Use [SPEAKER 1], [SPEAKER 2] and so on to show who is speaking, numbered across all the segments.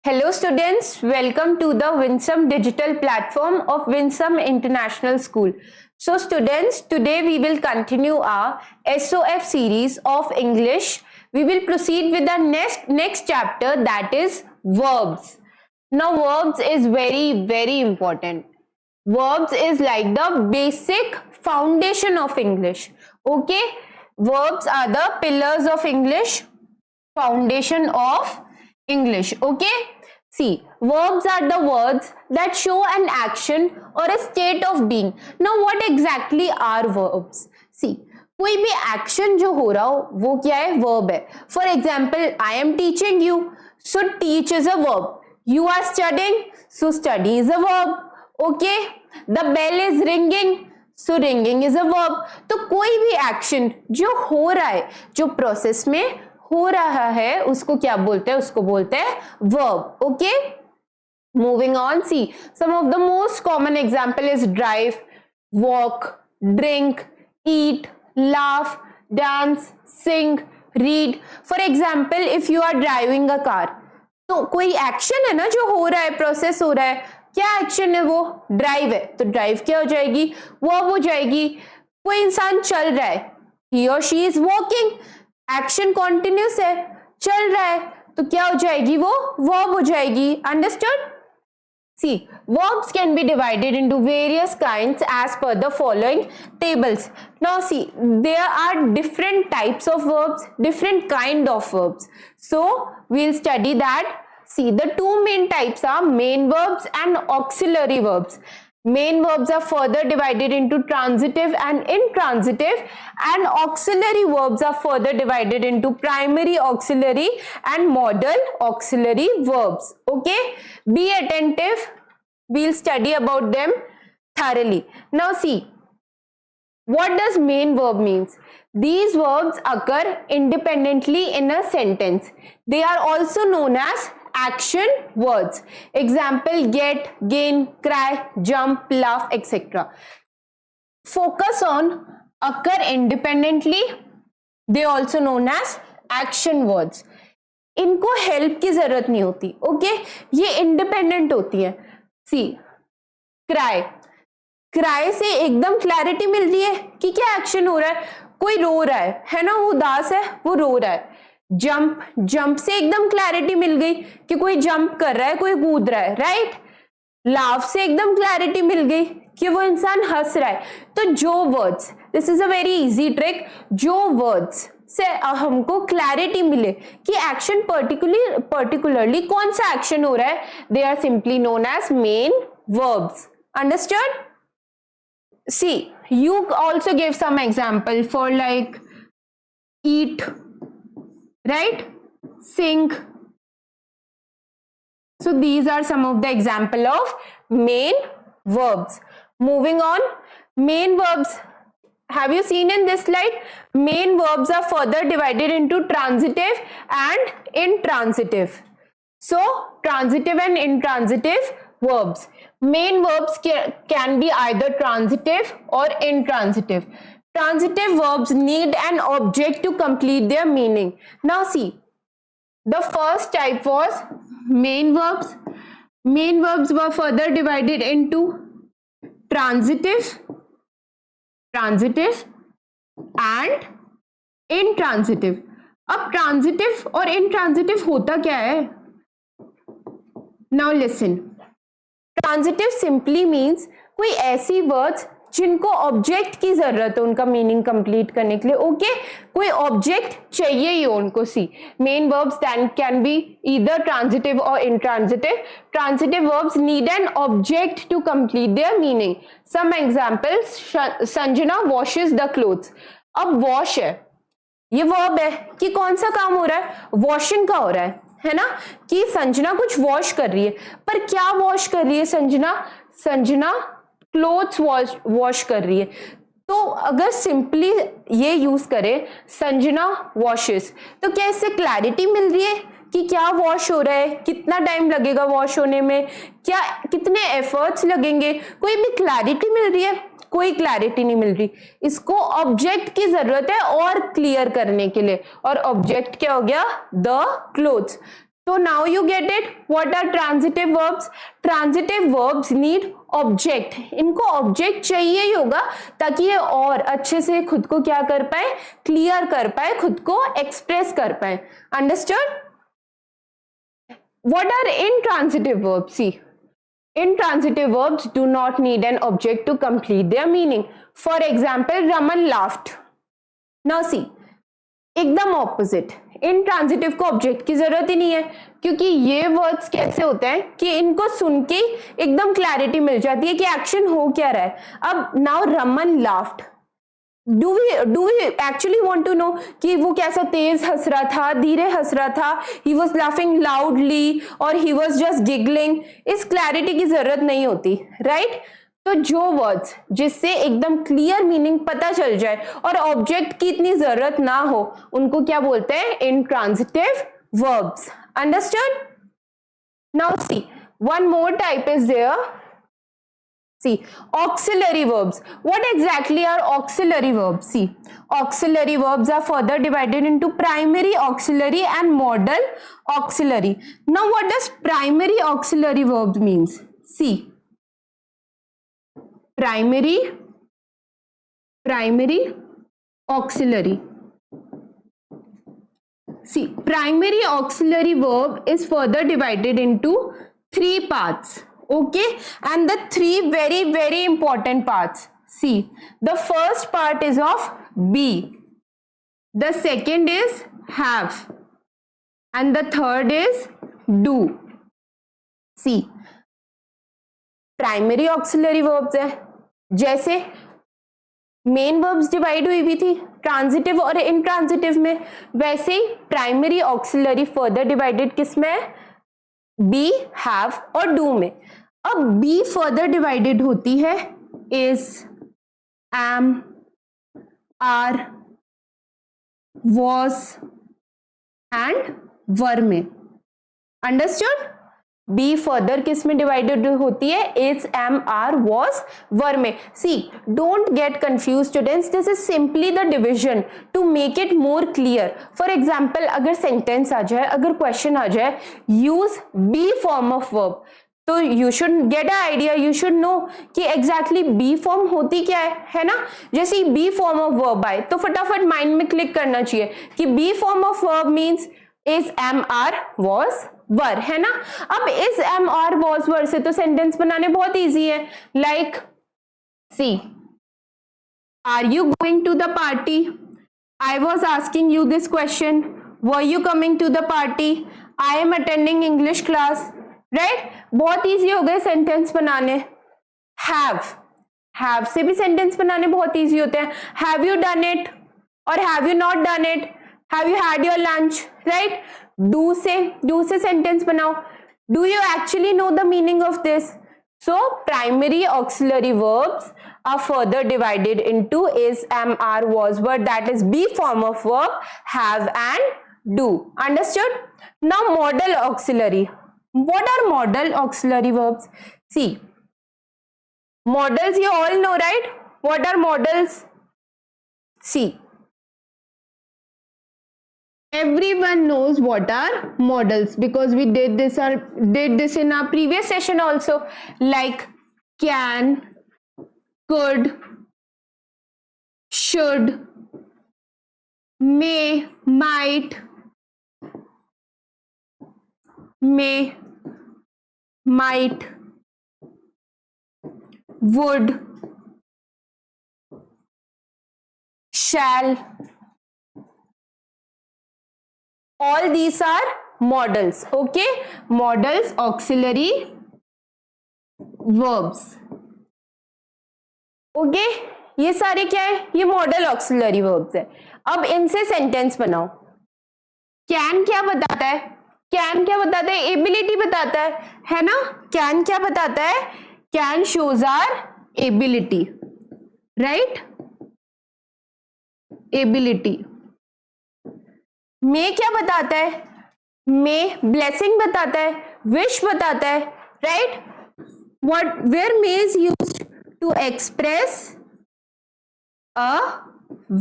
[SPEAKER 1] Hello students, welcome to the Winsome digital platform of Winsome International School. So students, today we will continue our SOF series of English. We will proceed with the next chapter, that is verbs. Now verbs is very important. Verbs is like the basic foundation of English. Okay, verbs are the pillars of English, foundation of English. Okay, see, verbs are the words that show an action or a state of being. Now what exactly are verbs? See, कोई भी action जो हो रहा हो वो क्या है, verb है. For example, I am teaching you, so teach is a verb. You are studying, so study is a verb. Okay, the bell is ringing, so ringing is a verb. तो कोई भी एक्शन जो हो रहा है, जो process में हो रहा है, उसको क्या बोलते हैं? उसको बोलते हैं verb. Okay, moving on. See, some of the most common example is drive, walk, drink, eat, laugh, dance, sing, read. For example, if you are driving a car, तो कोई एक्शन है ना जो हो रहा है, प्रोसेस हो रहा है. क्या एक्शन है? वो ड्राइव है, तो ड्राइव क्या हो जाएगी? वर्ब हो जाएगी. कोई इंसान चल रहा है, ही और she is walking, action continuous है, चल रहा है, तो क्या हो जाएगी? वो वर्ब हो जाएगी. Understood? See, verbs can be divided into various kinds as per the following tables. Now see, there are different types of verbs, different kind of verbs. So we'll study that. See, the two main types are main verbs and auxiliary verbs. Main verbs are further divided into transitive and intransitive, and auxiliary verbs are further divided into primary auxiliary and modal auxiliary verbs. Okay, be attentive, we'll study about them thoroughly. Now see, what does main verb means? These verbs occur independently in a sentence. They are also known as action words. Example, get, gain, cry, jump, laugh, etc. Focus on, occur independently. They also known as action words. इनको help की जरूरत नहीं होती. Okay, ये independent होती है. सी, cry, cry से एकदम क्लैरिटी मिल रही है कि क्या एक्शन हो रहा है. कोई रो रहा है ना, वो उदास है, वो रो रहा है. जंप, जंप से एकदम क्लैरिटी मिल गई कि कोई जंप कर रहा है, कोई कूद रहा है. राइट? लाफ से एकदम क्लैरिटी मिल गई कि वो इंसान हंस रहा है. तो जो words, this is a very easy trick, जो वर्ड्स से हमको क्लैरिटी मिले कि एक्शन पर्टिकुलरली कौन सा एक्शन हो रहा है, they are simply known as main verbs. Understood? See, you also give some example for like eat, right? Sing. So these are some of the example of main verbs. Moving on, main verbs. Have you seen in this slide? Main verbs are further divided into transitive and intransitive. So transitive and intransitive verbs. Main verbs can be either transitive or intransitive. Transitive verbs need an object to complete their meaning. Now see, the first type was main verbs. Main verbs were further divided into transitive and intransitive. अब transitive और intransitive होता क्या है? Now listen. Transitive simply means कोई ऐसी words जिनको object की जरूरत है उनका मीनिंग कंप्लीट करने के लिए. ओके, कोई ऑब्जेक्ट चाहिए ही उनको. See, main verbs can be either transitive और intransitive. Transitive verbs need an object to complete their meaning. Some examples, Sanjana washes the clothes. अब वॉश है, ये वर्ब है कि कौन सा काम हो रहा है? वॉशिंग का हो रहा है ना, कि संजना कुछ वॉश कर रही है. पर क्या वॉश कर रही है संजना? संजना क्लोथ्स वॉश कर रही है. तो अगर सिंपली ये यूज करें, संजना वॉशेस, तो क्या इससे क्लैरिटी मिल रही है कि क्या वॉश हो रहा है, कितना टाइम लगेगा वॉश होने में, क्या कितने एफर्ट्स लगेंगे? कोई भी क्लैरिटी मिल रही है? कोई क्लैरिटी नहीं मिल रही. इसको ऑब्जेक्ट की जरूरत है और क्लियर करने के लिए, और ऑब्जेक्ट क्या हो गया? The clothes. So now you get it. What are transitive verbs? Transitive verbs need object. इनको object चाहिए ही होगा ताकि ये और अच्छे से खुद को क्या कर पाए, क्लियर कर पाए, खुद को एक्सप्रेस कर पाए. Understood? What are intransitive verbs? See, intransitive verbs do not need an object to complete their meaning. For example, Raman laughed. Now see, एकदम ऑपोजिट. इनट्रांजिटिव को ऑब्जेक्ट की जरूरत ही नहीं है, क्योंकि ये वर्ड्स कैसे होते हैं कि इनको सुन के एकदम क्लैरिटी मिल जाती है कि एक्शन हो क्या रहा है. अब now Raman laughed, do we actually want to know कि वो कैसा तेज हंस रहा था, धीरे हंस रहा था, ही वाज लाफिंग लाउडली और ही वाज जस्ट गिगलिंग. इस क्लैरिटी की जरूरत नहीं होती, राइट? तो जो वर्ड्स जिससे एकदम क्लियर मीनिंग पता चल जाए और ऑब्जेक्ट की इतनी जरूरत ना हो, उनको क्या बोलते हैं? Intransitive verbs. Understood? Now see, one more type is there. See, auxiliary verbs. What exactly are auxiliary verbs? See, auxiliary verbs are further divided into primary auxiliary and modal auxiliary. Now, what does primary auxiliary verbs means? See, primary auxiliary. See, primary auxiliary verb is further divided into three parts. Okay, and the three very important parts. See, the first part is of be, the second is have, and the third is do. See, primary auxiliary verbs है, जैसे main verbs divide हुई भी थी transitive और intransitive में, वैसे ही primary auxiliary further divided किस में है? बी, हैव और डू में. अब बी फर्दर डिवाइडेड होती है is, am, are, was and were में. अंडरस्टूड? बी फर्दर किस में डिवाइडेड होती है? Is, am, are, was, were में. See, don't get confuse students, this is simply the division to make it more clear. For example, अगर sentence आ जाए, अगर क्वेश्चन आ जाए, use B form of verb, तो you should get a idea, you should know कि exactly B form होती क्या है ना. जैसे ही बी फॉर्म ऑफ वर्ब आए तो फटाफट माइंड में क्लिक करना चाहिए कि B form of verb means is, am, are, was, were, है ना. अब is, am, are, was, were से तो सेंटेंस बनाने बहुत इजी है. Like see, are you going to the party? I was asking you this question. Were you coming to the party? I am attending English class. Right? बहुत easy हो गए sentence बनाने. Have से भी sentence बनाने बहुत easy होते हैं. हैव यू डन इट और have you not done it? Have you had your lunch? Right? Do से सेंटेंस बनाओ. Do you actually know the meaning of this? So primary auxiliary verbs are further divided into is, am, are, was, were, that is B form of verb, have and do. Understood? Now modal auxiliary. What are modal auxiliary verbs? See, modals you all know, right? What are modals? See, everyone knows what are modals because we did this in our previous session also, like can, could, should, may, might, would, shall. All these are modals. Okay, modals, auxiliary verbs. Okay, ये सारे क्या है? ये model auxiliary verbs है. अब इनसे sentence बनाओ. Can क्या बताता है? कैन क्या बताता है? एबिलिटी बताता है ना. कैन क्या बताता है? Can shows are ability, right? Ability. May क्या बताता है? मे ब्लेसिंग बताता है, विश बताता है, right? What, where may is used to express a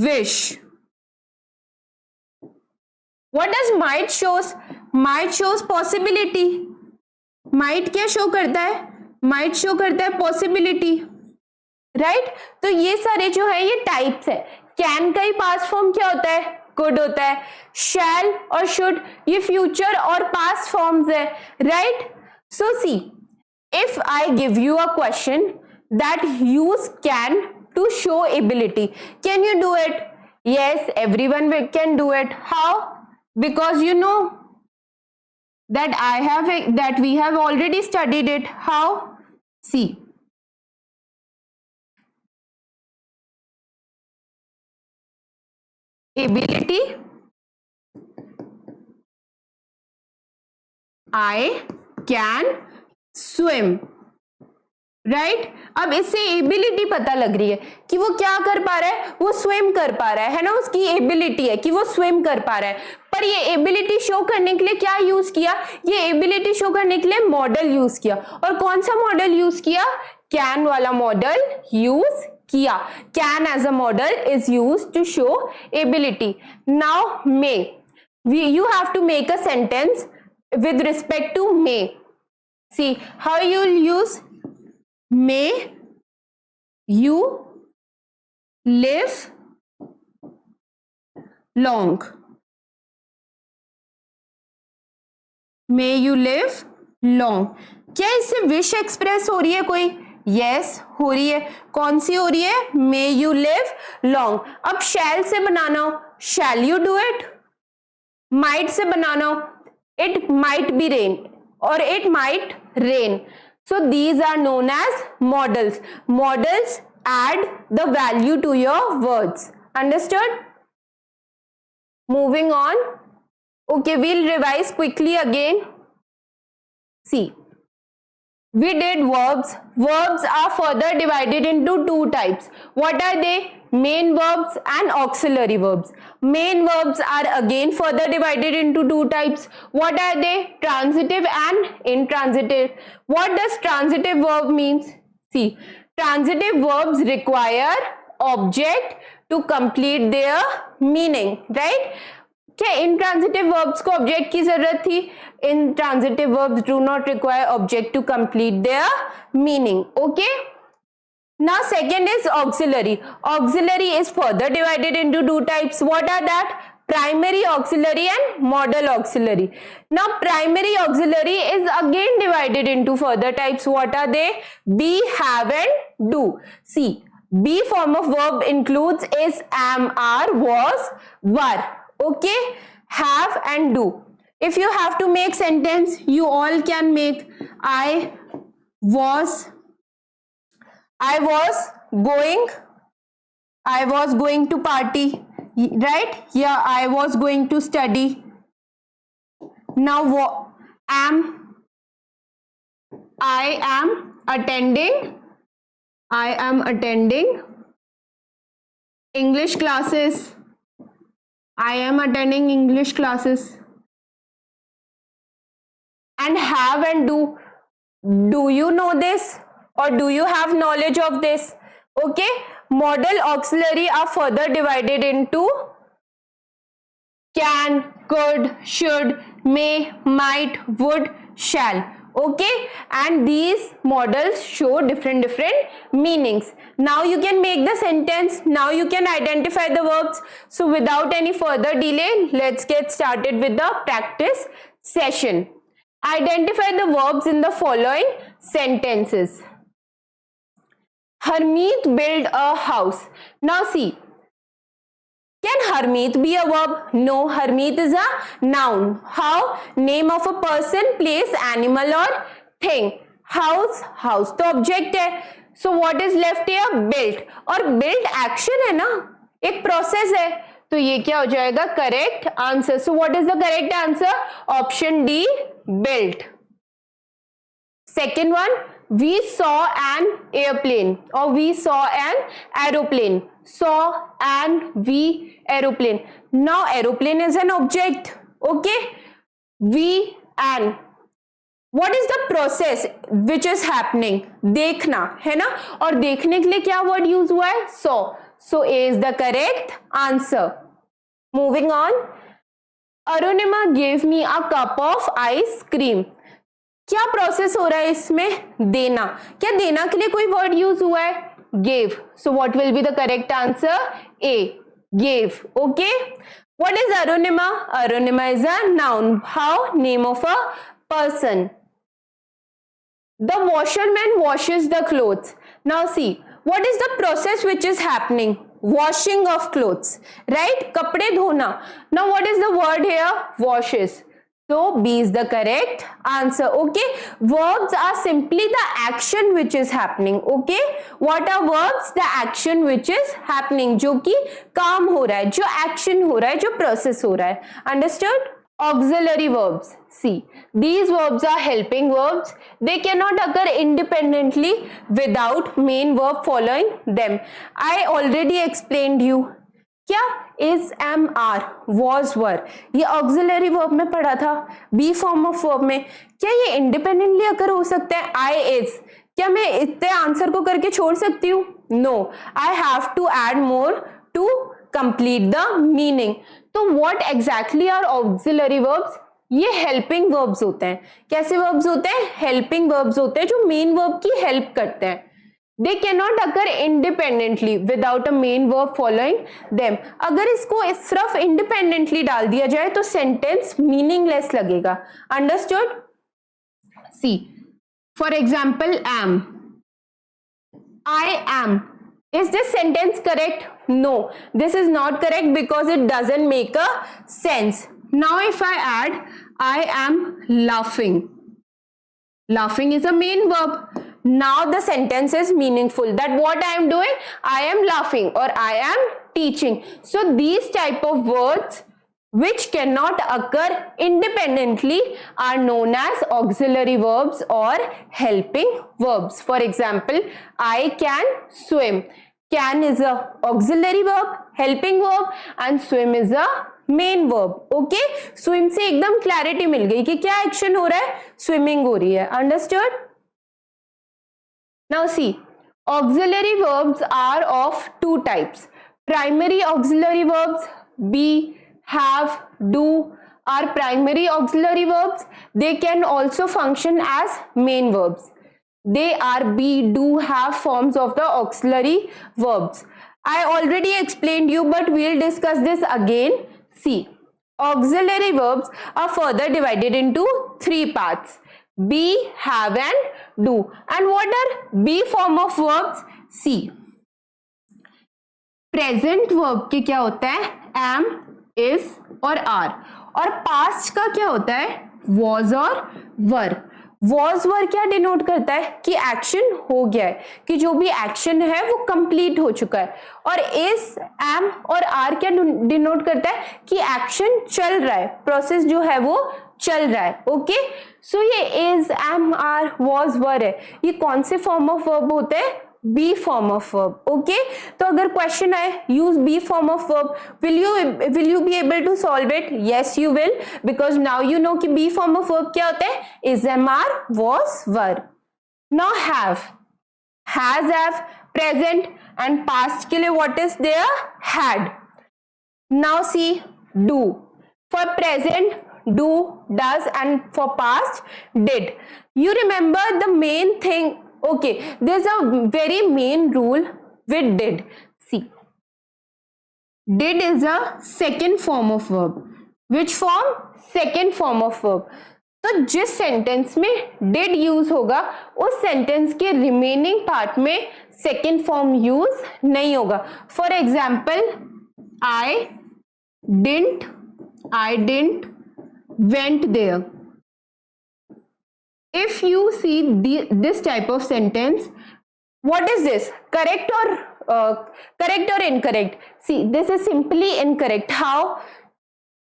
[SPEAKER 1] wish. What does might shows? Might shows possibility. Might क्या शो करता है? Might शो करता है possibility, राइट? तो ये सारे जो है ये टाइप्स है. कैन का ही पास्ट फॉर्म क्या होता है? कुड होता है. शैल और शुड ये फ्यूचर और पास्ट फॉर्म्स है, right? So see, if I give you a question that use can to show ability, can you do it? Yes, everyone can do it. How? Because you know that we have already studied it. How? See, ability, I can swim, right? अब इससे ability पता लग रही है कि वो क्या कर पा रहा है, वो स्विम कर पा रहा है ना, उसकी एबिलिटी है कि वो स्विम कर पा रहा है. पर ये एबिलिटी शो करने के लिए क्या यूज किया? ये एबिलिटी शो करने के लिए मॉडल यूज किया. और कौन सा मॉडल यूज किया? कैन वाला मॉडल यूज किया. Can as a model is use to show ability. Now may, you have to make a sentence with respect to may. See how you'll use may you live long. May you live long. क्या इससे wish express हो रही है कोई? Yes हो रही है. कौन सी हो रही है? May you live long. अब शैल से बनाना हो, shall you do it. Might से बनाना हो, इट माइट बी रेन और it might rain. So these are known as models. Models add the value to your words. Understood? Moving on. Okay, we'll revise quickly again. See, we did verbs. Verbs are further divided into two types. What are they? Main verbs and auxiliary verbs. Main verbs are again further divided into two types. What are they? Transitive and intransitive. What does transitive verb means? See, transitive verbs require object to complete their meaning, right? क्या intransitive verbs को object की जरूरत थी? Intransitive verbs do not require object to complete their meaning. Okay? Now second is auxiliary. Auxiliary is further divided into two types. What are that? Primary auxiliary and modal auxiliary. Now primary auxiliary is again divided into further types. What are they? Be, have and do. See, be form of verb includes is, am, are, was, were. Okay? Have and do. If you have to make sentence, you all can make. I was going to party, right? Yeah, I was going to study. Now I am attending English classes. I am attending English classes. And have and do you know this? Or do you have knowledge of this? Okay, modal auxiliary are further divided into can, could, should, may, might, would, shall. Okay, and these models show different meanings. Now you can make the sentence. Now you can identify the verbs. So without any further delay, let's get started with the practice session. Identify the verbs in the following sentences. Harmeet built a house. Now see, can Harmeet be a verb? No, Harmeet is a noun. How? Name of a person, place, animal or thing. House, house तो object है. So what is left here? Built. और built action है ना, एक process है. तो ये क्या हो जाएगा? Correct answer. So what is the correct answer? Option D, built. Second one, we saw an airplane or we saw an aeroplane. Saw and we aeroplane. Now aeroplane is an object. Okay, we and what is the process which is happening? देखना है ना, और देखने के लिए क्या word use हुआ है? saw. So A is the correct answer. Moving on. Arunima gave me a cup of ice cream. क्या प्रोसेस हो रहा है इसमें? देना। क्या देना के लिए कोई वर्ड यूज हुआ है? Gave. So what will be the correct answer? A, gave. Okay, what is Arunima? Arunima is a noun. How? Name of a person. The washerman washes the clothes. Now see, what is the process which is happening? Washing of clothes, right? कपड़े धोना. Now what is the word here? Washes. So B is the correct answer. Okay, verbs are simply the action which is happening. Okay, what are verbs? The action which is happening, जो कि काम हो रहा है, जो action हो रहा है, जो process हो रहा है. Understood? Auxiliary verbs. See, these verbs are helping verbs. They cannot occur independently without main verb following them. I already explained you. क्या? is, am, are, was, were, ये auxiliary verb में पढ़ा था, be form of verb में. क्या ये independently occur हो सकता है? I, is. क्या मैं इतने आंसर को करके छोड़ सकती हूँ? No, I have to add more to complete the meaning. तो what exactly are auxiliary verbs? ये helping verbs होते हैं. कैसे verbs होते हैं? Helping verbs होते हैं जो main verb की help करते हैं. They cannot occur independently without a main verb following them. अगर इसको सिर्फ independently डाल दिया जाए तो sentence meaningless लगेगा. Understood? See, for example, am. I am. Is this sentence correct? No, this is not correct because it doesn't make a sense. Now if I add, I am laughing. Laughing is a main verb. Now the sentence is meaningful, that what I am doing, I am laughing or I am teaching. So these type of words which cannot occur independently are known as auxiliary verbs or helping verbs. For example, I can swim. Can is a auxiliary verb, helping verb, and swim is a main verb. Okay, swim से एकदम clarity मिल गई कि क्या action हो रहा है, swimming हो रही है. Understood? Now see, auxiliary verbs are of two types. Primary auxiliary verbs, be, have, do are primary auxiliary verbs. They can also function as main verbs. They are be, do, have forms of the auxiliary verbs. I already explained you, but we'll discuss this again. See, auxiliary verbs are further divided into three parts: be, have, and do. And what are be form of verbs? See, present verb के क्या होता है? am, is और are. और past का क्या होता है? was और were. was were क्या डिनोट करता है? कि एक्शन हो गया है, कि जो भी एक्शन है वो कंप्लीट हो चुका है. और is, am और are क्या डिनोट करता है? कि एक्शन चल रहा है, प्रोसेस जो है वो चल रहा है. ओके, सो ये is, am, are, was, were है, ये कौन से फॉर्म ऑफ वर्ब होते हैं? Be form of verb. Okay, तो अगर क्वेश्चन आए use B form of verb, will you be able to solve it? Yes you will, because now you know कि बी फॉर्म ऑफ वर्ब क्या होता है? Is, am, are, was, were. Now have, has, have, present and past के लिए what is there? Had. Now see, do. For present do, does, and for past did. You remember the main thing? Okay, there's a very main rule with did. See, did is a second form of verb. Which form? Second form of verb. तो जिस sentence में did use होगा उस sentence के remaining part में second form use नहीं होगा. For example, I didn't went there. If you see this type of sentence, what is this? Correct or incorrect? See, this is simply incorrect. How?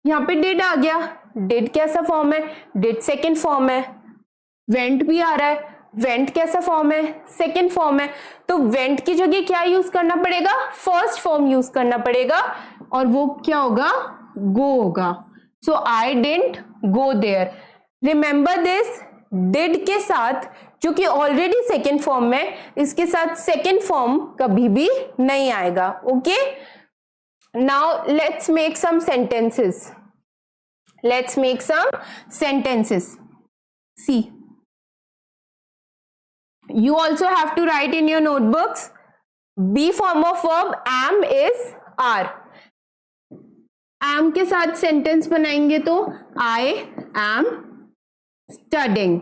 [SPEAKER 1] यहाँ पे did आ गया. did कैसा form है? did second form है. went भी आ रहा है. went कैसा फॉर्म है? सेकेंड फॉर्म है. तो went की जगह क्या यूज करना पड़ेगा? फर्स्ट फॉर्म यूज करना पड़ेगा, और वो क्या होगा? go होगा. So I didn't go there. Remember this, did के साथ जो कि ऑलरेडी सेकेंड फॉर्म में, इसके साथ सेकेंड फॉर्म कभी भी नहीं आएगा. Okay, now let's make some sentences. Let's make some sentences. See, you also have to write in your notebooks. Be form of verb am is are. am के साथ sentence बनाएंगे तो I am studying.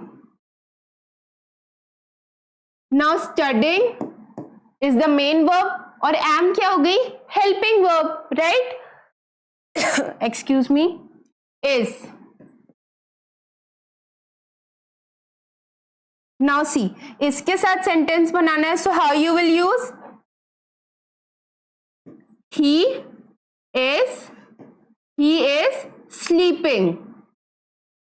[SPEAKER 1] Now studying is the main verb और am क्या हो गई? Helping verb, right? Excuse me. Is. Now see, इसके साथ सेंटेंस बनाना है, so how you will use? He is sleeping.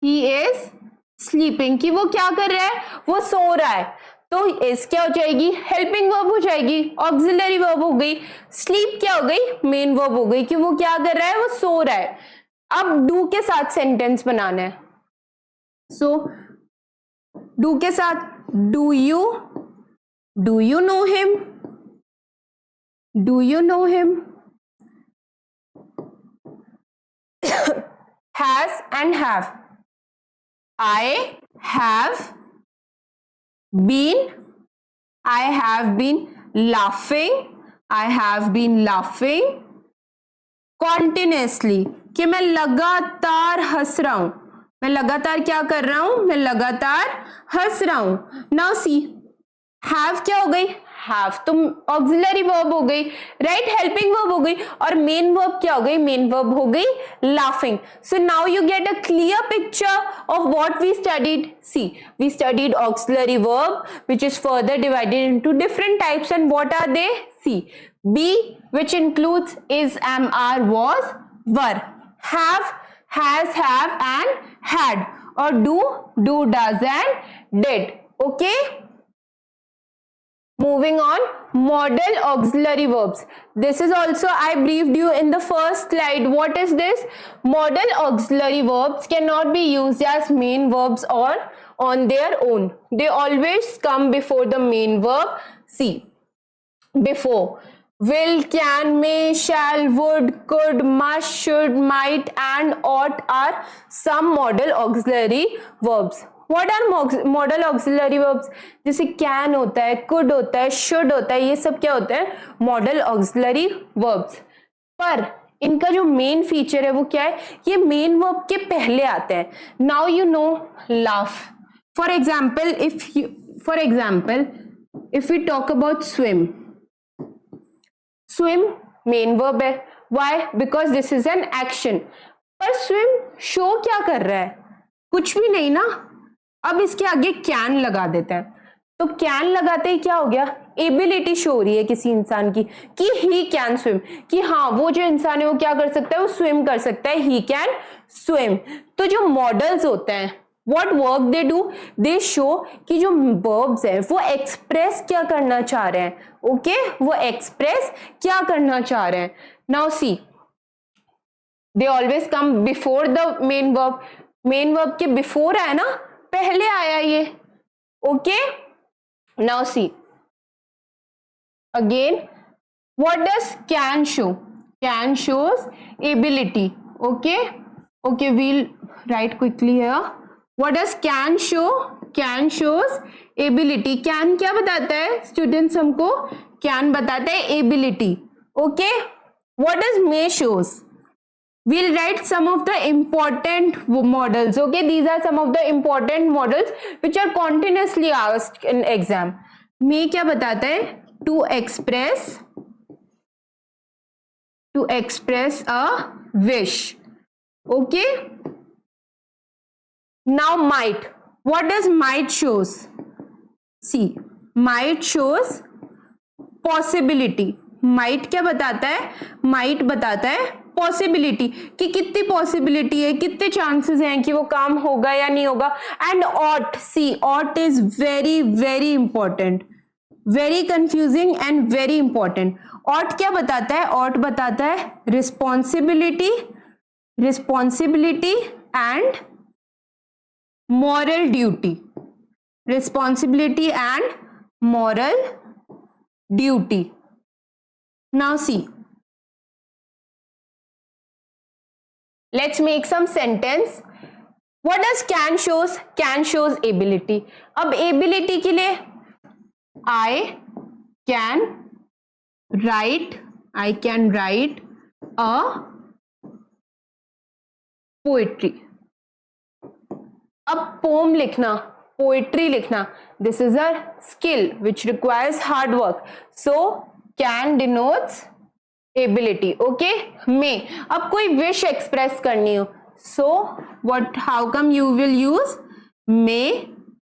[SPEAKER 1] He is sleeping कि वो क्या कर रहा है? वो सो रहा है. तो इस क्या हो जाएगी? हेल्पिंग वर्ब हो जाएगी, ऑक्सिलरी वर्ब हो गई. स्लीप क्या हो गई? मेन वर्ब हो गई कि वो क्या कर रहा है? वो सो रहा है. अब डू के साथ सेंटेंस बनाना है. सो डू के साथ do you know him? Do you know him? has and have. I have been laughing. I have been laughing continuously कि मैं लगातार हंस रहा हूं. मैं लगातार क्या कर रहा हूं? मैं लगातार हंस रहा हूं. नाउ सी, have क्या हो गई? have तो ऑक्सिलरी वर्ब हो गई, राइट? हेल्पिंग वर्ब हो गई. और मेन वर्ब क्या हो गई? मेन वर्ब हो गई laughing. So now you get a clear picture of what we studied. See, we studied auxiliary verb which is further divided into different types, and what are they? See, be which includes is, am, are, was, were. Have, has, have and had. Or do, does and did. Okay? Moving on, model auxiliary verbs. This is also I briefed you in the first slide. What is this? Model auxiliary verbs cannot be used as main verbs or on their own. They always come before the main verb. See, before will, can, may, shall, would, could, must, should, might and ought are some model auxiliary verbs. What are model auxiliary verbs? जैसे can होता है, could होता है, should होता है, ये सब क्या होता है? model auxiliary verbs. पर इनका जो मेन फीचर है वो क्या है? ये मेन वर्ब के पहले आते हैं. Now you know laugh. For example, if we talk about swim. Swim main verb है. Why? Because this is an action. पर swim शो क्या कर रहा है? कुछ भी नहीं ना. अब इसके आगे कैन लगा देते हैं. तो कैन लगाते ही क्या हो गया? एबिलिटी शो हो रही है किसी इंसान की कि ही कैन स्विम, कि हाँ वो जो इंसान है वो क्या कर सकता है? वो स्विम कर सकता है. He can swim. तो जो मॉडल्स होते हैं, what work they do? They show कि जो वर्ब्स हैं वो एक्सप्रेस क्या करना चाह रहे हैं. ओके, वो एक्सप्रेस क्या करना चाह रहे हैं. Now see, they always come before the main verb. Main verb के बिफोर है ना, पहले आया ये. Okay, now see again, what does can show? Can shows ability. Okay, we'll write quickly here. What does can show? Can shows ability. Can क्या बताता है students? हमको कैन बताता है ability. Okay, what does may shows? We'll write some of the important models. Okay, these are some of the important models which are continuously asked in exam. May क्या बताता है? To express a wish. Okay. Now might. What does might shows? See, might shows possibility. Might क्या बताता है? Might बताता है possibility, कि कितनी पॉसिबिलिटी है, कितने चांसेस हैं कि वो काम होगा या नहीं होगा. And ought. See, ought is very very important, very confusing and very important. Ought क्या बताता है? ऑट बताता है responsibility and moral duty. Responsibility and moral duty. Now see, Let's make some sentence. What does can shows? Can shows ability. अब ability के लिए I can write a poetry. अब poem लिखना, poetry लिखना, this is a skill which requires hard work. So can denotes ability. Okay, may. अब कोई wish express करनी हो, so what? How come you will use may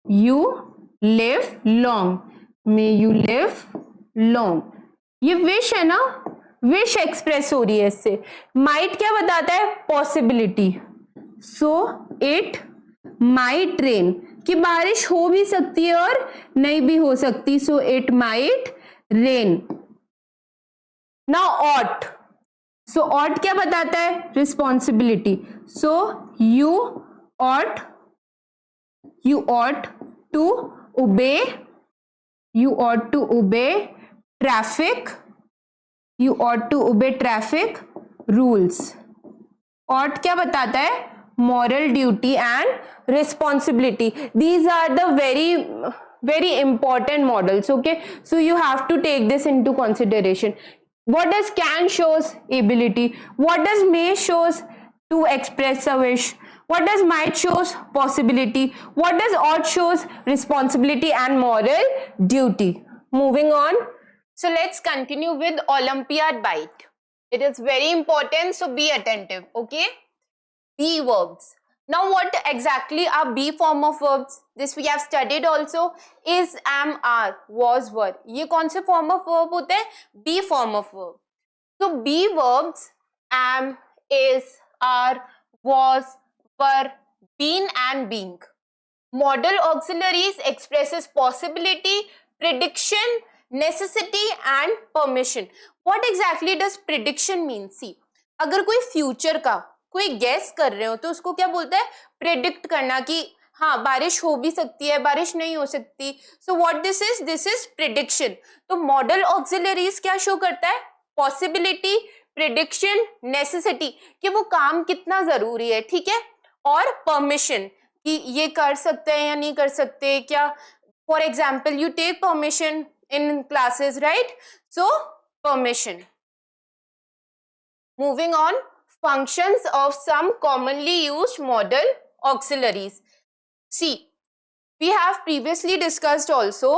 [SPEAKER 1] you live long? May you live long. ये wish है ना, wish express हो रही है इससे. might क्या बताता है? possibility. so it might rain, कि बारिश हो भी सकती है और नहीं भी हो सकती. so it might rain. now ought. so ought क्या बताता है? responsibility. so you ought to obey traffic rules. ought क्या बताता है? moral duty and responsibility. These are the very important models. Okay, so you have to take this into consideration. What does can shows? ability. What does may shows? to express a wish. What does might shows? possibility. What does ought shows? responsibility and moral duty. Moving on, so let's continue with Olympiad bite. It is very important, so be attentive. Okay, be verbs. Now what exactly are be form of verbs? This we have studied also. Is, am, are, was, were. ये कौन से form of verb होते हैं? be form of verb. So be verbs am, is, are, was, were, been and being. Modal auxiliaries expresses possibility, prediction, necessity and permission. What exactly does prediction mean? See, अगर कोई future का कोई guess कर रहे हो तो उसको क्या बोलते हैं? प्रेडिक्ट करना, कि हाँ बारिश हो भी सकती है, बारिश नहीं हो सकती. So what this is prediction. तो मॉडल ऑक्सिलरीज क्या शो करता है? पॉसिबिलिटी, प्रेडिक्शन, नेसेसिटी, कि वो काम कितना जरूरी है, ठीक है, और परमिशन, कि ये कर सकते हैं या नहीं कर सकते. क्या for example you take permission in classes, right? So permission. Moving on, functions of some commonly used modal auxiliaries. See, we have previously discussed also,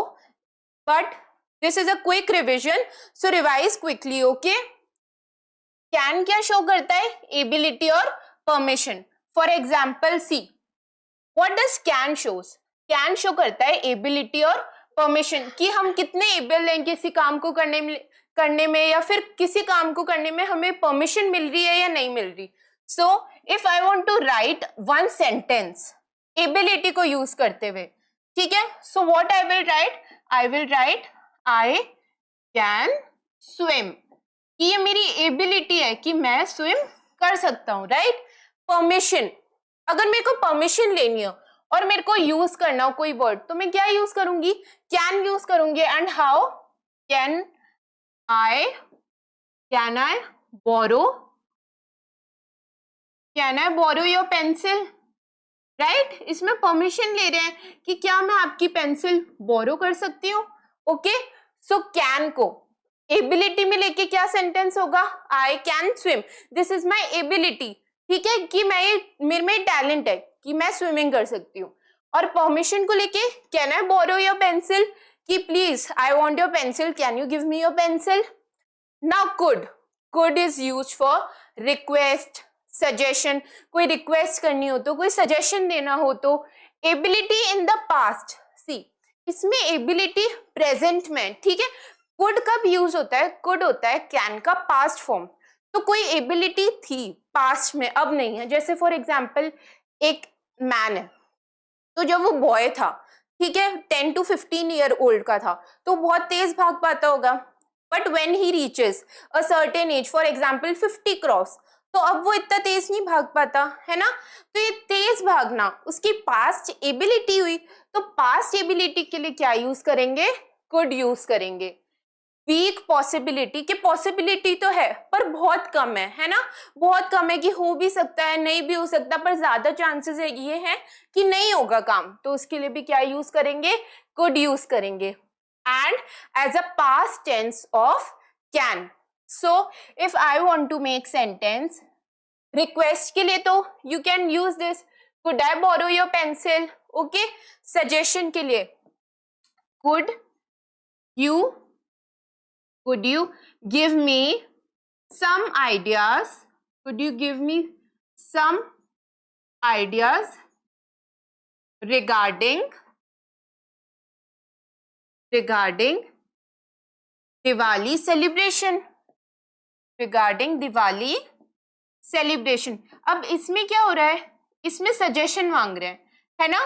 [SPEAKER 1] but this is a quick revision, so revise quickly. Okay, can क्या show करता है? ability और permission. For example, see, what does can shows? can show करता है ability और permission, कि हम कितने able हैं किसी काम को करने में या फिर किसी काम को करने में हमें परमिशन मिल रही है या नहीं मिल रही. So if I want to write one sentence ability को यूज करते हुए, ठीक है, so what I will write I can swim, कि ये मेरी एबिलिटी है कि मैं स्विम कर सकता हूं, राइट? परमिशन, अगर मेरे को परमिशन लेनी हो और मेरे को यूज करना हो कोई वर्ड, तो मैं क्या यूज करूंगी? कैन यूज करूंगी. And how? Can I borrow your pencil, right? इसमें परमिशन ले रहे हैं कि क्या मैं आपकी पेंसिल बोरो कर सकती हूँ. ओके, सो कैन को एबिलिटी में लेके क्या सेंटेंस होगा? आई can swim, this is my ability, ठीक है, कि मेरे में टैलेंट है कि मैं स्विमिंग कर सकती हूँ. और परमिशन को लेके can I borrow your pencil, कि please I want your pencil, can you give me your pencil. Now could is used for request, suggestion. कोई रिक्वेस्ट करनी हो तो, कोई सजेशन देना हो तो. Ability in the past, see इसमें एबिलिटी प्रेजेंट में, ठीक है. could कब यूज होता है? could होता है कैन का पास्ट फॉर्म. तो कोई एबिलिटी थी पास्ट में, अब नहीं है. जैसे फॉर एग्जाम्पल एक मैन है, तो जब वो बॉय था, ठीक है, 10 to 15 ईयर ओल्ड का था, तो बहुत तेज भाग पाता होगा. But when he reaches a certain age, for example 50 cross, तो अब वो इतना तेज नहीं भाग पाता है ना. तो ये तेज भागना उसकी पास्ट एबिलिटी हुई. तो पास्ट एबिलिटी के लिए क्या यूज करेंगे? कुड यूज करेंगे. वीक पॉसिबिलिटी, कि पॉसिबिलिटी तो है पर बहुत कम है ना, बहुत कम है कि हो भी सकता है नहीं भी हो सकता, पर ज्यादा चांसेस है ये है कि नहीं होगा काम, तो उसके लिए भी क्या यूज करेंगे, कुड यूज करेंगे। And as a past tense of can. So if I want to make sentence request के लिए तो you can use this, could I borrow your pencil, okay. Suggestion के लिए could you, could you give me some ideas, could you give me some ideas regarding Diwali celebration, regarding Diwali celebration। अब इसमें क्या हो रहा है, इसमें suggestion मांग रहे हैं, है ना,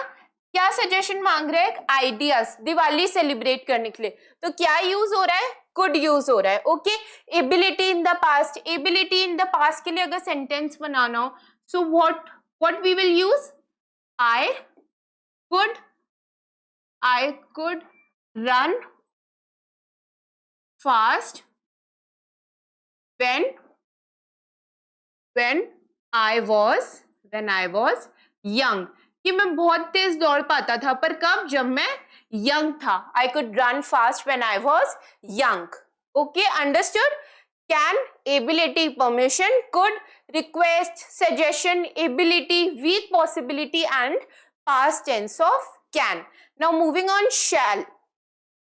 [SPEAKER 1] क्या सजेशन मांग रहे हैं, आइडियाज दिवाली सेलिब्रेट करने के लिए, तो क्या यूज हो रहा है, कुड यूज हो रहा है, okay. Ability in the past, ability in the past के लिए अगर सेंटेंस बनाना हो, so what we will use, I could run fast when I was young, कि मैं बहुत तेज दौड़ पाता था, पर कब, जब मैं यंग था। I could run fast when I was young. Okay, understood? Can, ability, permission, could, request, suggestion, ability, weak possibility, and past tense of can. Now moving on, shall.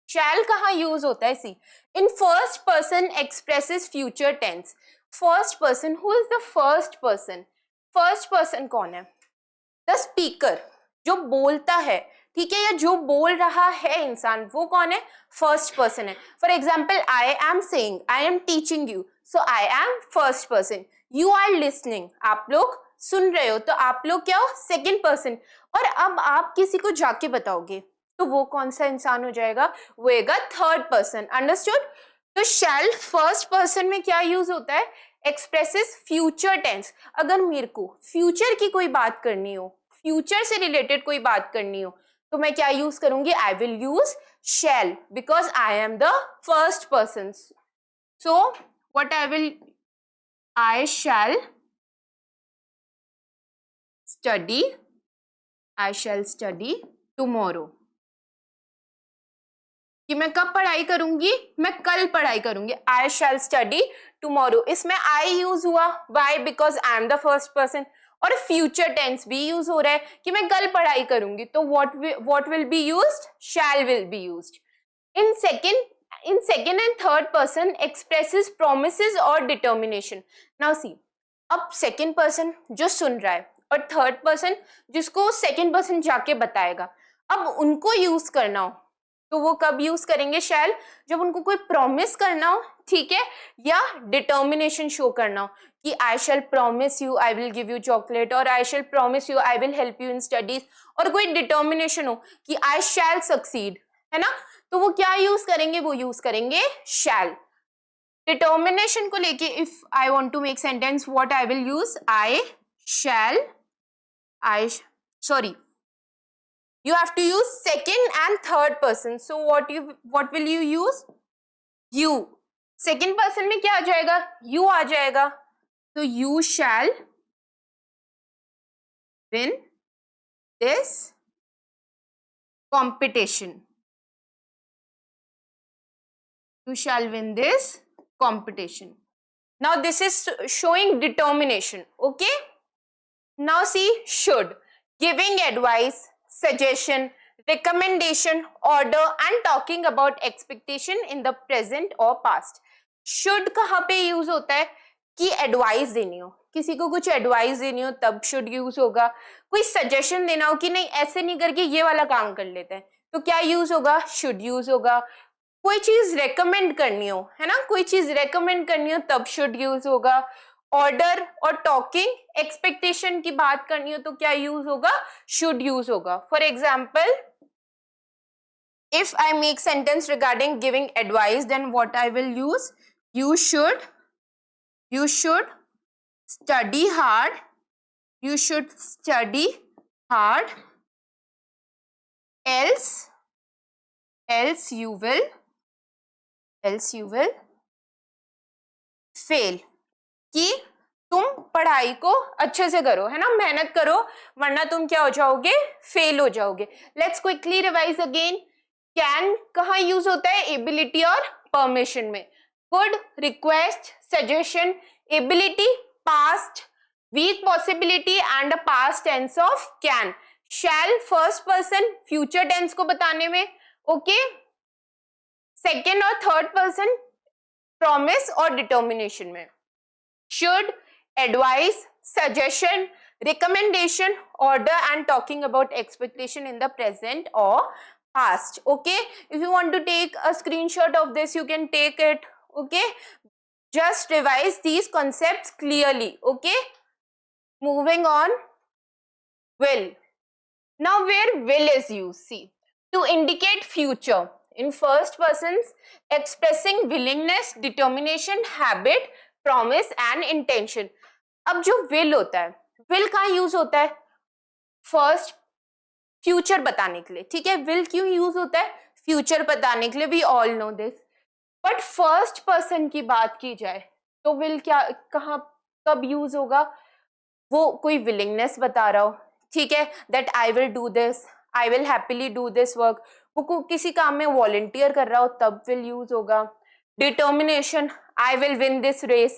[SPEAKER 1] Shall कहाँ यूज होता है, see in first person expresses future tense. First person, who is the first person, first person कौन है, the speaker, जो बोलता है, ठीक है, या जो बोल रहा है इंसान, वो कौन है, फर्स्ट पर्सन है। For example I am saying, I am teaching you, so I am first person. You are listening, आप लोग सुन रहे हो, तो आप लोग क्या हो, सेकेंड पर्सन। और अब आप किसी को जाके बताओगे तो वो कौन सा इंसान हो जाएगा, वो होगा थर्ड पर्सन। अंडरस्टूड? तो शैल फर्स्ट पर्सन में क्या यूज होता है, एक्सप्रेसेस फ्यूचर टेंस। अगर मेरे को फ्यूचर की कोई बात करनी हो, फ्यूचर से रिलेटेड कोई बात करनी हो, तो मैं क्या यूज करूंगी, I will use shall, because I am the first person. So what I shall study tomorrow, कि मैं कब पढ़ाई करूंगी, मैं कल पढ़ाई करूंगी, आई शैल स्टडी टुमारो। इसमें आई यूज हुआ, why, because I am the first person. और फ्यूचर टेंस भी यूज हो रहा है कि मैं कल पढ़ाई करूंगी, तो what will be used, shall will be used. In second and third person expresses promises और डिटर्मिनेशन। नाउ सी, अब सेकेंड पर्सन जो सुन रहा है और थर्ड पर्सन जिसको सेकेंड पर्सन जाके बताएगा, अब उनको यूज करना हो तो वो कब यूज करेंगे शैल, जब उनको कोई प्रॉमिस करना हो, ठीक है, या डिटर्मिनेशन शो करना हो कि I shall promise you I will give you chocolate, और I shall promise you I will help you in studies, और कोई डिटर्मिनेशन हो कि आई शैल सक्सीड, है ना, तो वो क्या यूज करेंगे, वो यूज करेंगे शैल। डिटर्मिनेशन को लेके if I want to make sentence, what I will use, you have to use second and third person, so what will you use, you। second person में क्या आ जाएगा, you आ जाएगा, so you shall win this competition, you shall win this competition। now this is showing determination, okay। now see, should, giving advice, suggestion, recommendation, order, and talking about expectation in the present or past। should कहाँ पे use होता है, कि advice देनी हो, किसी को कुछ एडवाइस देनी हो तब शुड यूज होगा। कोई सजेशन देना हो कि नहीं ऐसे नहीं करके ये वाला काम कर लेते हैं, तो क्या यूज होगा, शुड यूज होगा। कोई चीज रेकमेंड करनी हो, है ना, कोई चीज रेकमेंड करनी हो तब शुड यूज होगा। ऑर्डर और टॉकिंग, एक्सपेक्टेशन की बात करनी हो तो क्या यूज होगा, शुड यूज होगा। For example, if I make sentence regarding giving advice, then what I will use, you should study hard, you should study hard, else you will else you will fail. कि तुम पढ़ाई को अच्छे से करो, है ना, मेहनत करो, वरना तुम क्या हो जाओगे, फेल हो जाओगे. Let's quickly revise again. Can कहाँ यूज होता है, एबिलिटी और परमिशन में. Could, request, suggestion. Ability past, weak possibility and a past tense of can. Shall first person future tense को बताने में. ओके. सेकेंड और थर्ड पर्सन प्रॉमिस और डिटर्मिनेशन में. should, advice, suggestion, recommendation, order and talking about expectation in the present or past. Okay, if you want to take a screenshot of this, you can take it. Okay, just revise these concepts clearly. Okay, moving on. Will. Now where will is used, see, to indicate future in first persons, expressing willingness, determination, habit, promise and intention. अब जो will होता है, will कहाँ use होता है, first future बताने के लिए. ठीक है, विल क्यों यूज होता है, फ्यूचर बताने के लिए, we all know this. But first person की बात की जाए तो विल क्या, कहाँ, कब यूज होगा, वो कोई विलिंगनेस बता रहा हो. ठीक है, that I will do this, I will happily do this work, वो किसी काम में वॉलंटियर कर रहा हो तब विल यूज होगा. Determination, I will win this race.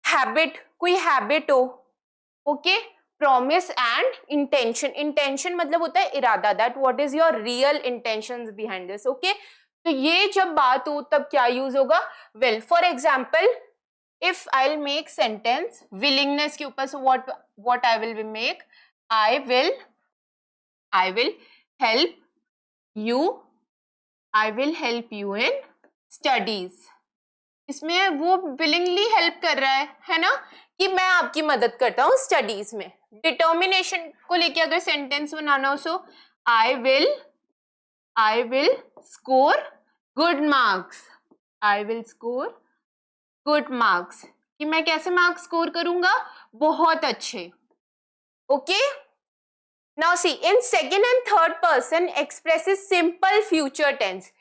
[SPEAKER 1] Habit, कोई हैबिट हो. Okay. Promise and intention. Intention मतलब होता है इरादा, that what is your real intentions behind this. Okay, तो ये जब बात हो तब क्या यूज होगा, will. For example, if I will make sentence willingness के ऊपर, सो what I will make, I will help you in studies. इसमें वो विलिंगली हेल्प कर रहा है ना, कि मैं आपकी मदद करता हूँ स्टडीज में. डिटर्मिनेशन को लेके अगर सेंटेंस बनाना हो, so I will score good marks. I will score good marks, कि मैं कैसे मार्क्स स्कोर करूंगा, बहुत अच्छे. Okay. Now see, in second and third person expresses simple future tense.